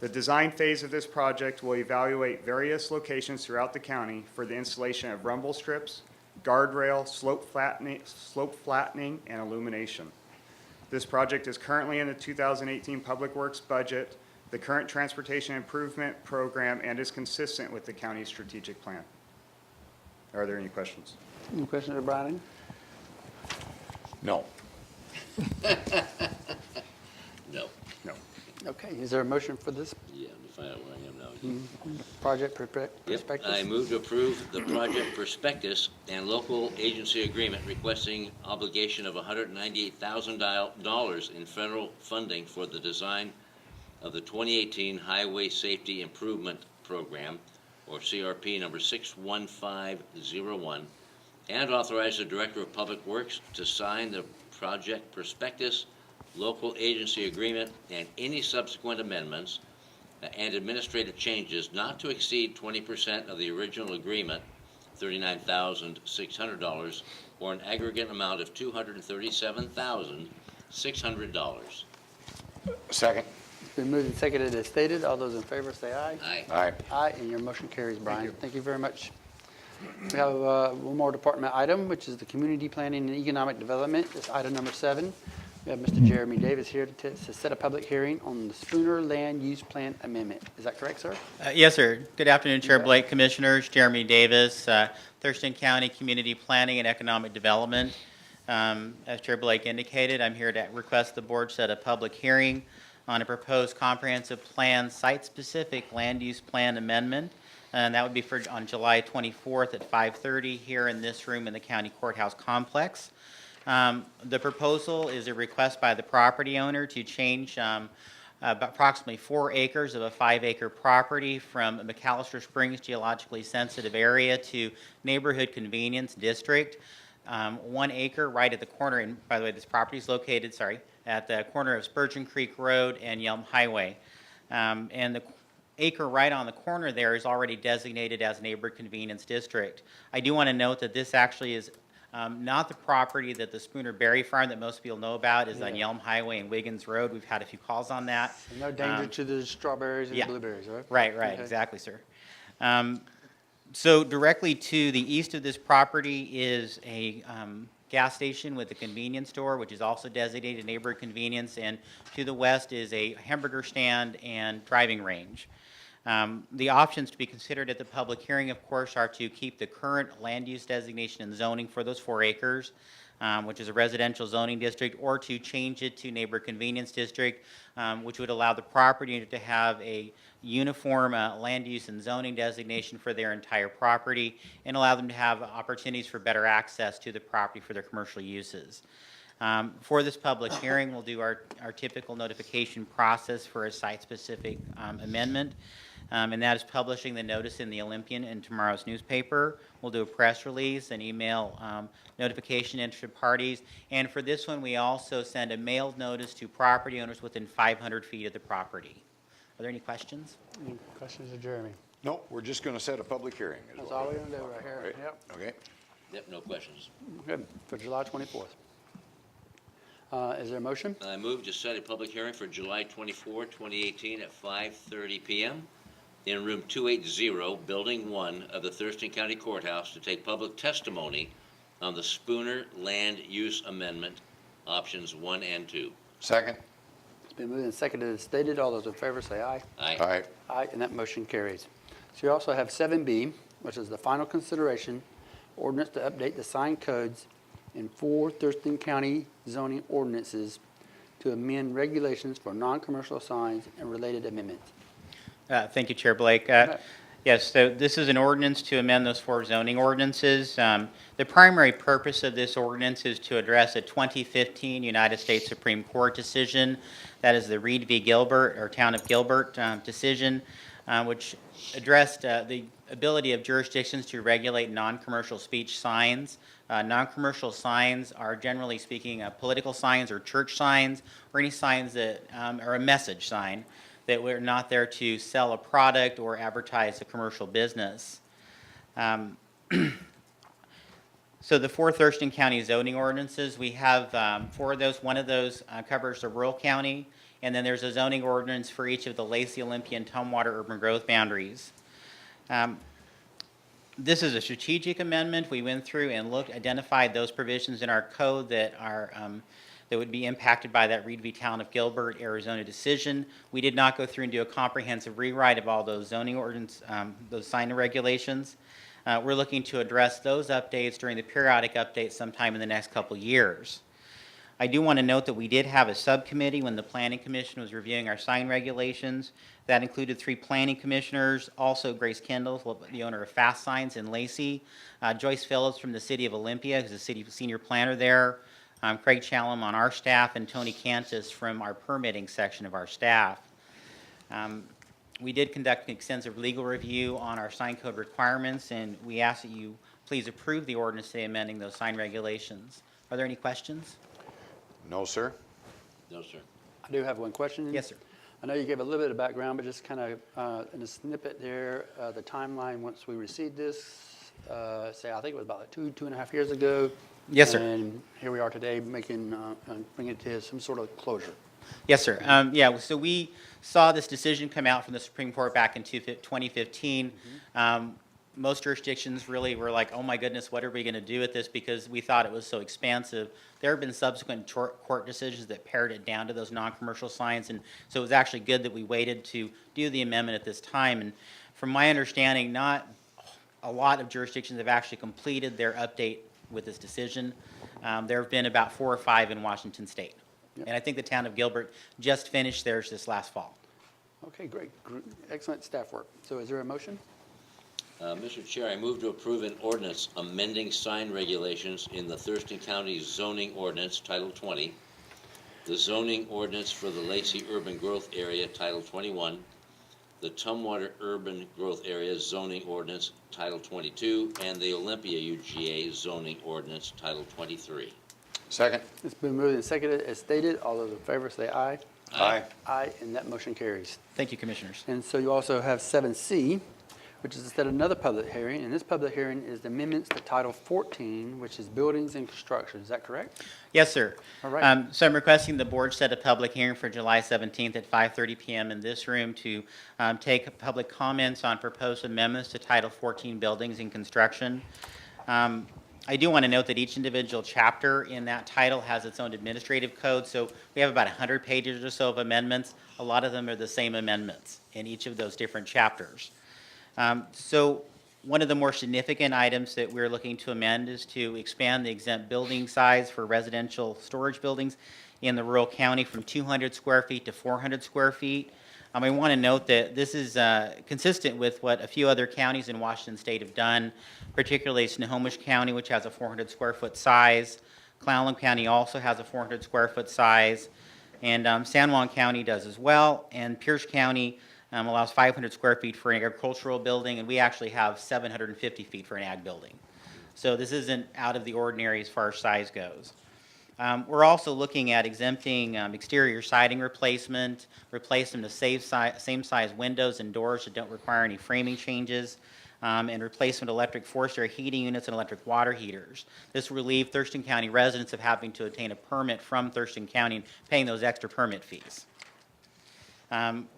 The design phase of this project will evaluate various locations throughout the county for the installation of rumble strips, guardrail, slope flattening, and illumination. This project is currently in the 2018 Public Works budget, the current Transportation Improvement Program, and is consistent with the county's strategic plan. Are there any questions? Any questions of Brian? No. No. No. Okay, is there a motion for this Yeah, let me find out where I am now. project Yep, prospectus? I move to approve the project prospectus and local agency agreement requesting obligation of $198,000 in federal funding for the design of the 2018 Highway Safety Improvement Program, or CRP number 61501, and authorize the Director of Public Works to sign the project prospectus, local agency agreement, and any subsequent amendments and administrative changes not to exceed 20% of the original agreement, $39,600, or an aggregate amount of $237,600. Second. It's been moved and seconded as stated. All those in favor say aye. Aye. Aye. Aye, and your motion carries, Brian. Thank you very much. We have one more department item, which is the Community Planning and Economic Development. It's item number 7. We have Mr. Jeremy Davis here to set a public hearing on the Spooner Land Use Plan Amendment. Is that correct, sir? Yes, sir. Good afternoon, Chair Blake, Commissioners. Jeremy Davis, Thurston County Community Planning and Economic Development. As Chair Blake indicated, I'm here to request the board set a public hearing on a proposed comprehensive plan site-specific land use plan amendment. And that would be on July 24th at 5:30 here in this room in the County Courthouse Complex. The proposal is a request by the property owner to change approximately 4 acres of a 5-acre property from McAllister Springs geologically sensitive area to neighborhood convenience district. 1 acre right at the corner, and by the way, this property is located, at the corner of Spurgeon Creek Road and Yelm Highway. And the acre right on the corner there is already designated as neighborhood convenience district. I do want to note that this actually is not the property that the Spooner Berry Farm that most people know about is on Yelm Highway and Wiggins Road. We've had a few calls on that. No danger to the strawberries and the blueberries, right? Right, Okay. exactly, sir. So directly to the east of this property is a gas station with a convenience store, which is also designated neighborhood convenience, and to the west is a hamburger stand and driving range. The options to be considered at the public hearing, of course, are to keep the current land use designation and zoning for those 4 acres, which is a residential zoning district, or to change it to neighborhood convenience district, which would allow the property owner to have a uniform land use and zoning designation for their entire property and allow them to have opportunities for better access to the property for their commercial uses. For this public hearing, we'll do our typical notification process for a site-specific amendment. And that is publishing the notice in the Olympian in tomorrow's newspaper. We'll do a press release and email notification to interested parties. And for this one, we also send a mailed notice to property owners within 500 feet of the property. Are there any questions? Any questions of Jeremy? No, we're just going to set a public hearing. That's all we're going to do right here. Right. Yep. Okay. Yep, no questions. Good, for July 24th. Is there a motion? I move to set a public hearing for July 24, 2018 at 5:30 p.m. in room 280, Building 1 of the Thurston County Courthouse to take public testimony on the Spooner Land Use Amendment, options 1 and 2. Second. It's been moved and seconded as stated. All those in favor say aye. Aye. Aye. Aye, and that motion carries. So you also have 7B, which is the final consideration, ordinance to update the sign codes in 4 Thurston County zoning ordinances to amend regulations for non-commercial signs and related amendments. Thank you, Chair Blake. Yes, so this is an ordinance to amend those 4 zoning ordinances. The primary purpose of this ordinance is to address a 2015 United States Supreme Court decision. That is the Reed v. Gilbert, or Town of Gilbert decision, which addressed the ability of jurisdictions to regulate non-commercial speech signs. Non-commercial signs are, generally speaking, political signs or church signs, or any signs that are a message sign, that we're not there to sell a product or advertise a commercial business. So the 4 Thurston County zoning ordinances, we have 4 of those. One of those covers the rural county, and then there's a zoning ordinance for each of the Lacey, Olympia, and Tumwater urban growth boundaries. This is a strategic amendment. We went through and identified those provisions in our code that are that would be impacted by that Reed v. Town of Gilbert, Arizona decision. We did not go through and do a comprehensive rewrite of all those zoning ordinance, those sign regulations. We're looking to address those updates during the periodic updates sometime in the next couple years. I do want to note that we did have a subcommittee when the Planning Commission was reviewing our sign regulations. That included 3 planning commissioners, also Grace Kendall, the owner of Fast Signs in Lacey, Joyce Phillips from the City of Olympia, who's the city senior planner there, Craig Challam on our staff, and Tony Cantus from our permitting section of our staff. We did conduct an extensive legal review on our sign code requirements, and we ask that you please approve the ordinance today amending those sign regulations. Are there any questions? No, sir. No, sir. I do have one question. Yes, sir. I know you gave a little bit of background, but just kind of in a snippet there, the timeline once we received this, say, I think it was about 2.5 years ago. Yes, sir. And here we are today making, bringing it to some sort of closure. Yes, sir. Yeah, so we saw this decision come out from the Supreme Court back in 2015. Most jurisdictions really were like, oh my goodness, what are we going to do with this? Because we thought it was so expansive. There have been subsequent court decisions that pared it down to those non-commercial signs, and so it was actually good that we waited to do the amendment at this time. And from my understanding, not a lot of jurisdictions have actually completed their update with this decision. There have been about 4 or 5 in Washington State. And I think the town of Gilbert just finished theirs this last fall. Okay, great. Excellent staff work. So is there a motion? Mr. Chair, I move to approve an ordinance amending sign regulations in the Thurston County zoning ordinance, Title 20, the zoning ordinance for the Lacey Urban Growth Area, Title 21, the Tumwater Urban Growth Area zoning ordinance, Title 22, and the Olympia UGA zoning ordinance, Title 23. Second. It's been moved and seconded as stated. All those in favor say aye. Aye. Aye, and that motion carries. Thank you, Commissioners. And so you also have 7C, which is instead another public hearing, and this public hearing is the amendments to Title 14, which is buildings and construction. Is that correct? Yes, sir. All right. So I'm requesting the board set a public hearing for July 17th at 5:30 p.m. in this room to take public comments on proposed amendments to Title 14 buildings and construction. I do want to note that each individual chapter in that title has its own administrative code, so we have about 100 pages or so of amendments. A lot of them are the same amendments in each of those different chapters. So one of the more significant items that we're looking to amend is to expand the exempt building size for residential storage buildings in the rural county from 200 square feet to 400 square feet. I want to note that this is consistent with what a few other counties in Washington State have done, particularly Snohomish County, which has a 400 square foot size. Clallam County also has a 400 square foot size, and San Juan County does as well, and Pierce County allows 500 square feet for an agricultural building, and we actually have 750 feet for an ag building. So this isn't out of the ordinary as far as size goes. We're also looking at exempting exterior siding replacement, replace them to same size windows and doors that don't require any framing changes, and replacement electric forced air heating units and electric water heaters. This will relieve Thurston County residents of having to obtain a permit from Thurston County and paying those extra permit fees.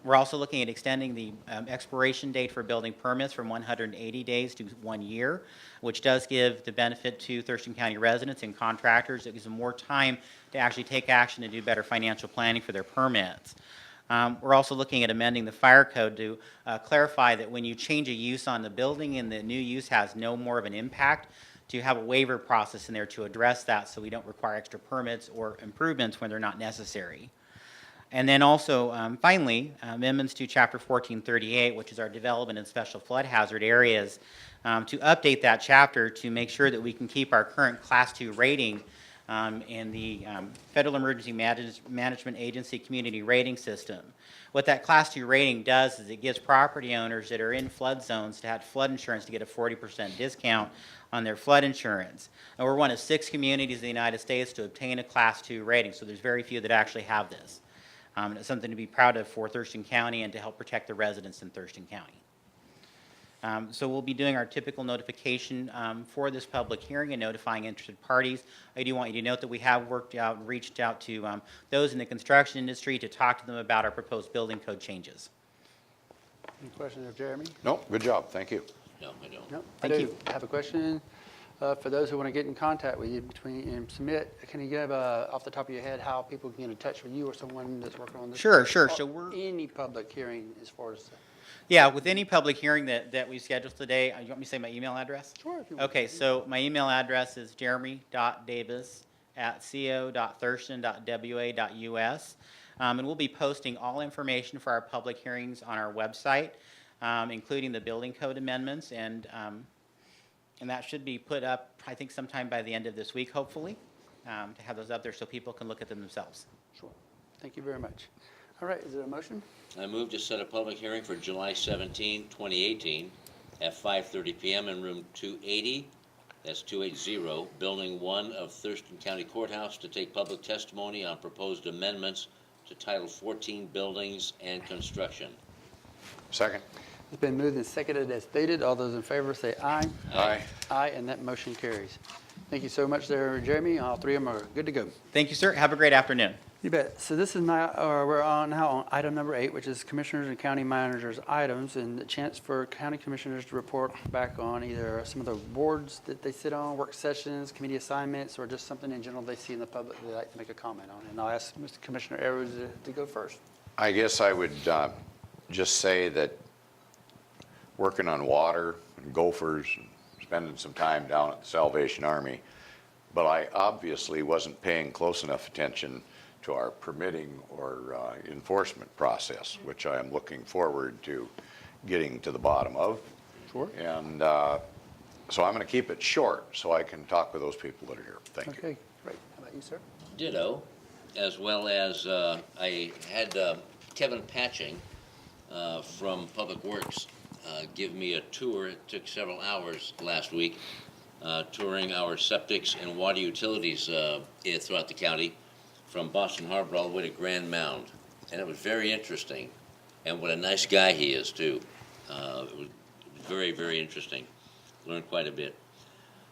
We're also looking at extending the expiration date for building permits from 180 days to 1 year, which does give the benefit to Thurston County residents and contractors. It gives them more time to actually take action and do better financial planning for their permits. We're also looking at amending the fire code to clarify that when you change a use on the building and the new use has no more of an impact, to have a waiver process in there to address that so we don't require extra permits or improvements when they're not necessary. And then also, finally, amendments to Chapter 1438, which is our development and special flood hazard areas, to update that chapter to make sure that we can keep our current Class 2 rating in the Federal Emergency Management Agency Community Rating System. What that Class 2 rating does is it gives property owners that are in flood zones to have flood insurance to get a 40% discount on their flood insurance. And we're one of 6 communities in the United States to obtain a Class 2 rating, so there's very few that actually have this. It's something to be proud of for Thurston County and to help protect the residents in Thurston County. So we'll be doing our typical notification for this public hearing and notifying interested parties. I do want you to note that we have worked out and reached out to those in the construction industry to talk to them about our proposed building code changes. Any questions of Jeremy? No, good job, thank you. No, I don't. No, Thank you. I have a question for those who want to get in contact with you and submit. Can you give off the top of your head how people can get in touch with you or someone that's working on this? Sure. So we're any public hearing as far as. Yeah, with any public hearing that we schedule today, you want me to say my email address? Sure. If you want. Okay, so my email address is jeremy.davis@co.thurston.wa.us. And we'll be posting all information for our public hearings on our website, including the building code amendments, and that should be put up, I think, sometime by the end of this week, hopefully, to have those up there so people can look at them themselves. Sure. Thank you very much. All right, is there a motion? I move to set a public hearing for July 17, 2018 at 5:30 p.m. in room 280 That's 280, Building 1 of Thurston County Courthouse, to take public testimony on proposed amendments to Title 14 Buildings and Construction. Second. It's been moved and seconded as stated. All those in favor say aye. Aye. Aye, and that motion carries. Thank you so much there, Jeremy. All three of them are good to go. Thank you, sir. Have a great afternoon. You bet. So this is we're on now on item number 8, which is commissioners and county managers items, and the chance for county commissioners to report back on either some of the boards that they sit on, work sessions, committee assignments, or just something in general they see in the public they'd like to make a comment on. And I'll ask Mr. Commissioner Edwards to go first. I guess I would just say that working on water and gophers, and spending some time down at the Salvation Army, but I obviously wasn't paying close enough attention to our permitting or enforcement process, which I am looking forward to getting to the bottom of. Sure. And so I'm going to keep it short so I can talk with those people that are here. Thank you. Okay, great. How about you, sir? Ditto, as well as I had Kevin Patching from Public Works give me a tour. It took several hours last week, touring our septics and water utilities throughout the county, from Boston Harbor all the way to Grand Mound. And it was very interesting. And what a nice guy he is, too. It was very, very interesting. Learned quite a bit.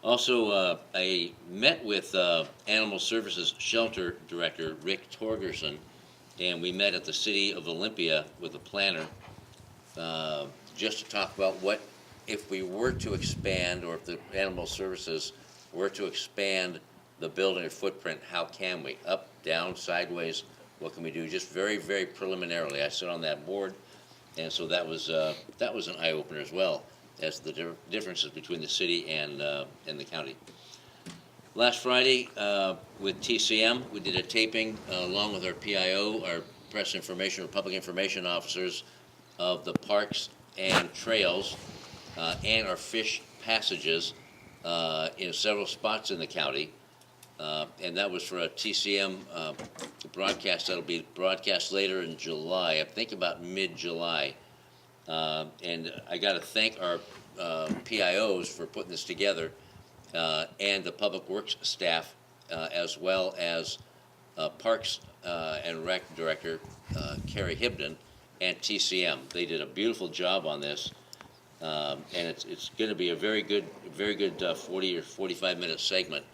Also, I met with Animal Services Shelter Director Rick Torgerson, and we met at the City of Olympia with a planner just to talk about what, if we were to expand, or if the Animal Services were to expand the building or footprint, how can we? Up, down, sideways, what can we do? Just very, very preliminarily. I sit on that board, and so that was an eye-opener as well, as the differences between the city and the county. Last Friday, with TCM, we did a taping along with our PIO, our press information or public information officers, of the parks and trails and our fish passages in several spots in the county. And that was for a TCM broadcast that'll be broadcast later in July, I think about mid-July. And I got to thank our PIOs for putting this together, and the Public Works staff, as well as Parks and Rec Director Carrie Hibden and TCM. They did a beautiful job on this, and it's going to be a very good 40 or 45-minute segment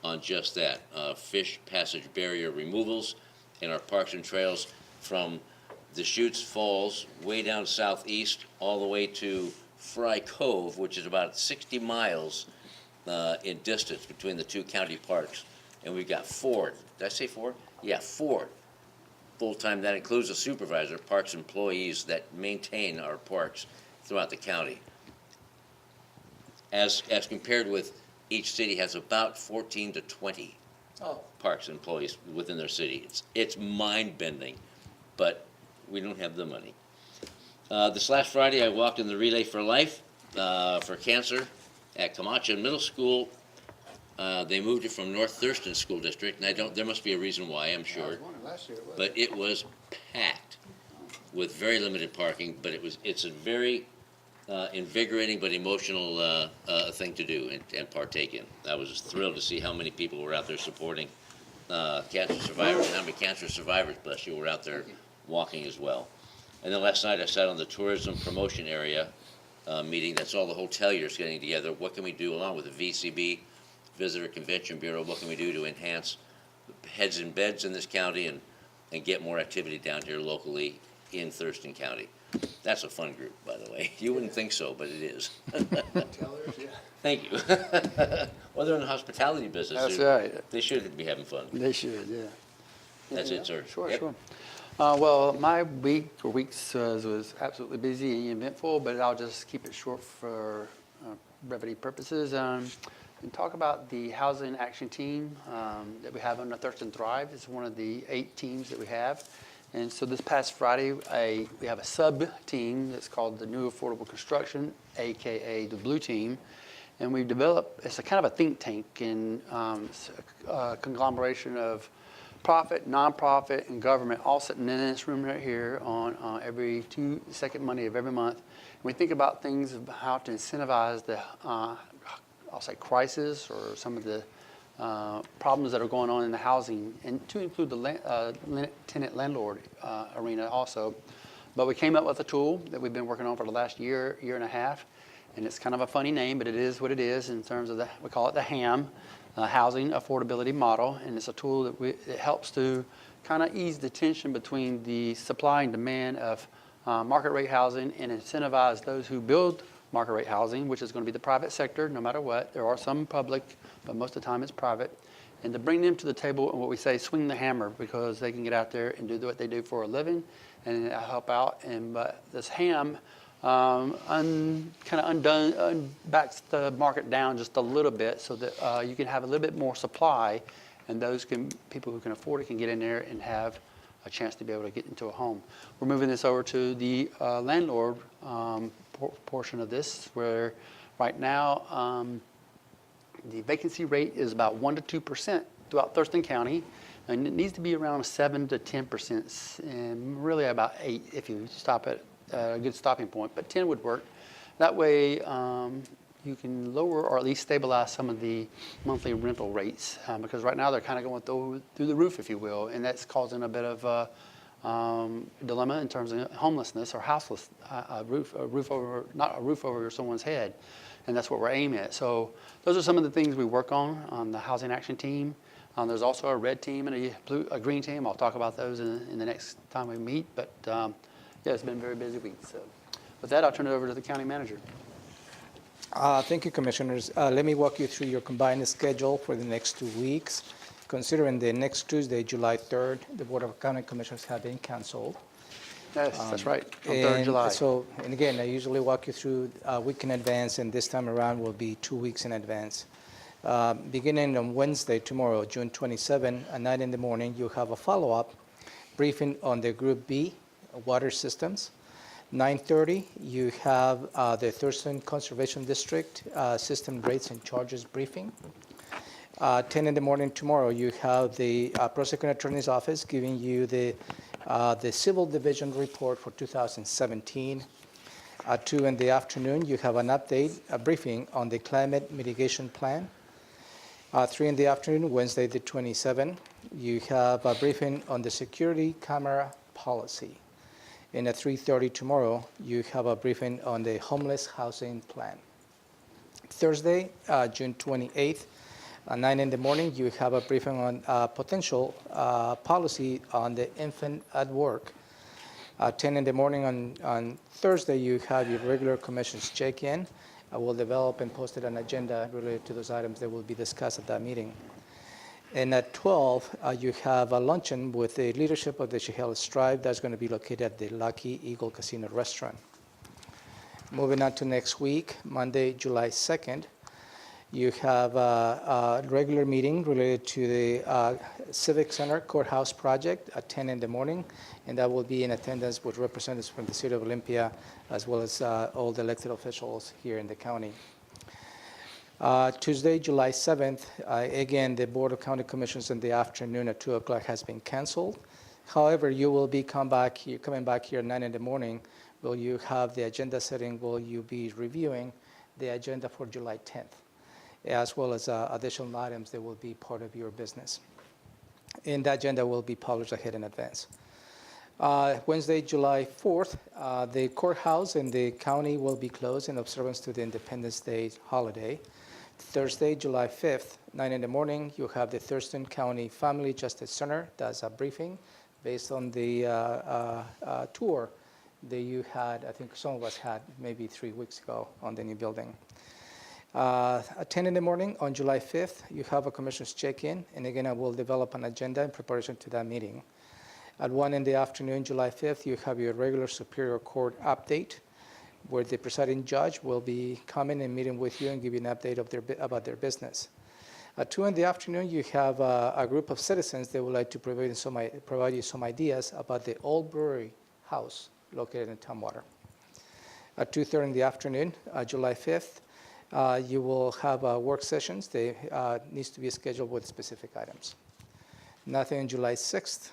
on just that, fish passage barrier removals in our parks and trails, from Deschutes Falls way down southeast all the way to Fry Cove, which is about 60 miles in distance between the two county parks. And we've got 4, did I say 4? Yeah, 4 full-time. That includes a supervisor, parks employees that maintain our parks throughout the county. As compared with, each city has about 14 to 20 parks employees within their city. It's mind-bending, but we don't have the money. This last Friday, I walked in the Relay for Life for cancer at Camacha Middle School. They moved it from North Thurston School District, and there must be a reason why, I'm sure. I was wondering last year, But it was packed with very limited parking, but it's a very invigorating but emotional thing to do and partake in. I was thrilled to see how many people were out there supporting cancer survivors, and how many cancer survivors, bless you, were out there walking as well. And then last night I sat on the tourism promotion area meeting. That's all the hoteliers getting together. What can we do along with the VCB, Visitor Convention Bureau? What can we do to enhance heads and beds in this county and get more activity down here locally in Thurston County? That's a fun group, by the way. You wouldn't think so, but it is. Thank you. Well, they're in the hospitality business. That's right. They should be having fun. They should, yeah. That's it, sir. Sure, Yep. sure. Well, my weeks was absolutely busy and eventful, but I'll just keep it short for brevity purposes. And talk about the Housing Action Team that we have under Thurston Thrive. It's one of the 8 teams that we have. And so this past Friday, we have a sub-team that's called the New Affordable Construction, AKA the Blue Team. And we've developed, it's a kind of a think tank and a conglomeration of profit, nonprofit, and government, all sitting in this room right here on every second Monday of every month. And we think about things of how to incentivize the I'll say, crisis or some of the problems that are going on in the housing, and to include the tenant-landlord arena also. But we came up with a tool that we've been working on for the last year and a half, and it's kind of a funny name, but it is what it is in terms of we call it the HAM, Housing Affordability Model, and it's a tool that it helps to kind of ease the tension between the supply and demand of market rate housing and incentivize those who build market rate housing, which is going to be the private sector no matter what. There are some public, but most of the time it's private. And to bring them to the table and what we say, swing the hammer, because they can get out there and do what they do for a living and help out. And but this HAM backs the market down just a little bit so that you can have a little bit more supply, and people who can afford it can get in there and have a chance to be able to get into a home. We're moving this over to the landlord portion of this, where right now the vacancy rate is about 1% to 2% throughout Thurston County, and it needs to be around 7% to 10%, and really about 8% if you stop at a good stopping point, but 10 would work. That way you can lower or at least stabilize some of the monthly rental rates, because right now they're kind of going through the roof, if you will, and that's causing a bit of a dilemma in terms of homelessness or houseless, not a roof over someone's head, and that's what we're aiming at. So those are some of the things we work on the Housing Action Team. There's also a red team and a green team. I'll talk about those in the next time we meet, but yeah, it's been a very busy week. So with that, I'll turn it over to the county manager. Thank you, Commissioners. Let me walk you through your combined schedule for the next 2 weeks. Considering the next Tuesday, July 3rd, the Board of County Commissioners have been canceled. Yes, that's right, on 3rd July. And again, I usually walk you through a week in advance, and this time around will be 2 weeks in advance. Beginning on Wednesday, tomorrow, June 27, at 9 in the morning, you have a follow-up briefing on the Group B water systems. 9:30, you have the Thurston Conservation District system rates and charges briefing. 10 in the morning tomorrow, you have the Prosecuting Attorney's Office giving you the Civil Division report for 2017. 2 in the afternoon, you have an update, a briefing on the Climate Mitigation Plan. 3 in the afternoon, Wednesday the 27th, you have a briefing on the Security Camera Policy. And at 3:30 tomorrow, you have a briefing on the Homeless Housing Plan. Thursday, June 28th, at 9 in the morning, you have a briefing on potential policy on the infant at work. 10 in the morning on Thursday, you have your regular commission's check-in. I will develop and post an agenda related to those items that will be discussed at that meeting. And at 12, you have a luncheon with the leadership of the Chehalis Tribe that's going to be located at the Lucky Eagle Casino Restaurant. Moving on to next week, Monday, July 2nd, you have a regular meeting related to the Civic Center Courthouse project at 10 in the morning, and that will be in attendance with representatives from the City of Olympia, as well as all the elected officials here in the county. Tuesday, July 7th, again, the Board of County Commissioners in the afternoon at 2 o'clock has been canceled. However, you will be coming back here at 9 in the morning. Will you have the agenda setting? Will you be reviewing the agenda for July 10th, as well as additional items that will be part of your business? And the agenda will be published ahead in advance. Wednesday, July 4th, the courthouse in the county will be closed in observance to the Independence Day holiday. Thursday, July 5th, 9 in the morning, you have the Thurston County Family Justice Center. That's a briefing based on the tour that you had, I think some of us had maybe 3 weeks ago on the new building. At 10 in the morning on July 5th, you have a commissioner's check-in, and again, I will develop an agenda in preparation to that meeting. At 1 in the afternoon, July 5th, you have your regular Superior Court update, where the presiding judge will be coming and meeting with you and give you an update about their business. At 2 in the afternoon, you have a group of citizens that would like to provide you some ideas about the old brewery house located in Tumwater. At 2:30 in the afternoon, July 5th, you will have work sessions. They needs to be scheduled with specific items. Nothing on July 6th,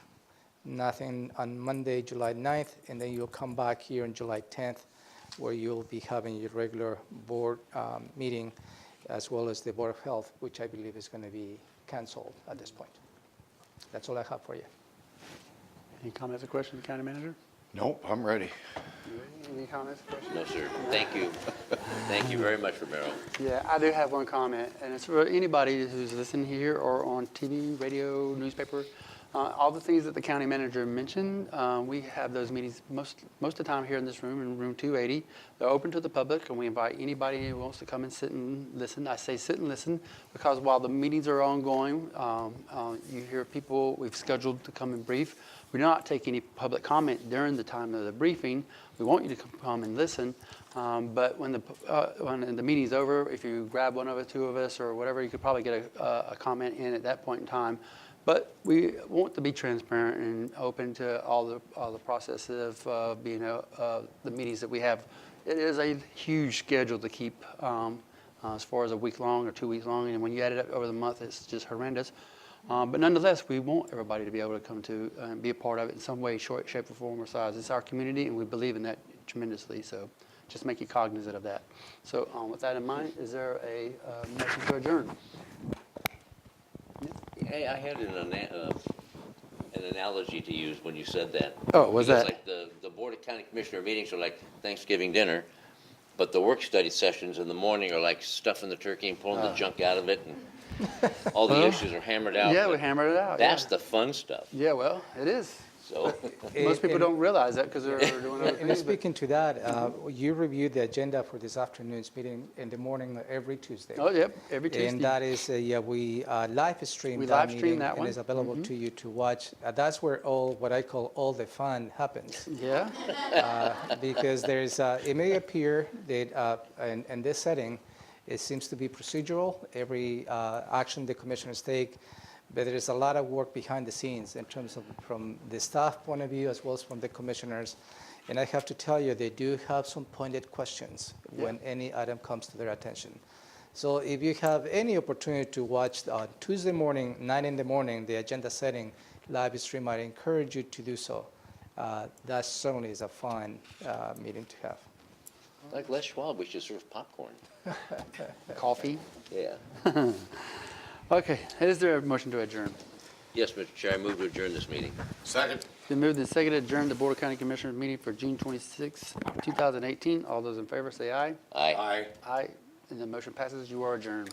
nothing on Monday, July 9th, and then you'll come back here on July 10th, where you'll be having your regular board meeting as well as the Board of Health, which I believe is going to be canceled at this point. That's all I have for you. Any comments or questions, County Manager? Nope, I'm ready. Any comments or questions? No, sir. Thank you. Thank you very much, Romero. Yeah, I do have one comment, and it's for anybody who's listening here or on TV, radio, newspaper. All the things that the county manager mentioned, we have those meetings most of the time here in this room, in room 280. They're open to the public, and we invite anybody who wants to come and sit and listen. I say sit and listen because while the meetings are ongoing, you hear people we've scheduled to come and brief. We do not take any public comment during the time of the briefing. We want you to come and listen. But when the meeting's over, if you grab one of the two of us or whatever, you could probably get a comment in at that point in time. But we want to be transparent and open to all the processes of being the meetings that we have. It is a huge schedule to keep as far as a week long or 2 weeks long, and when you add it up over the month, it's just horrendous. But nonetheless, we want everybody to be able to come to and be a part of it in some way, shape, or form or size. It's our community, and we believe in that tremendously. So just make you cognizant of that. So with that in mind, is there a motion to adjourn? Hey, I had an analogy to use when you said that. Oh, what was Because, that? like the Board of County Commissioner meetings are like Thanksgiving dinner, but the work study sessions in the morning are like stuffing the turkey and pulling the junk out of it, and all the Well, issues are hammered out. Yeah, we but hammered it out. That's yeah. the fun stuff. Yeah, well, it is. So Most people don't realize that because they're doing other And things. but- speaking to that, you reviewed the agenda for this afternoon's meeting in the morning every Tuesday. Oh, yep, every Tuesday. And that is, we live stream We that live stream meeting that and one. it's available Mhm. to you to watch. That's where what I call all the fun happens. Yeah. Because it may appear that in this setting, it seems to be procedural. Every action the commissioners take, but there is a lot of work behind the scenes in terms of from the staff point of view as well as from the commissioners. And I have to tell you, they do have some pointed questions when any item comes to their attention. So if you have any opportunity to watch on Tuesday morning, 9 in the morning, the agenda setting live stream, I encourage you to do so. That certainly is a fun meeting to have. like Les Schwab, we should serve popcorn. Coffee. Yeah. Okay, is there a motion to adjourn? Yes, Mr. Chair, I move to adjourn this meeting. Second. Been moved and seconded to adjourn the Board of County Commissioners meeting for June 26, 2018. All those in favor say aye. Aye. Aye. Aye, and the motion passes. You are adjourned.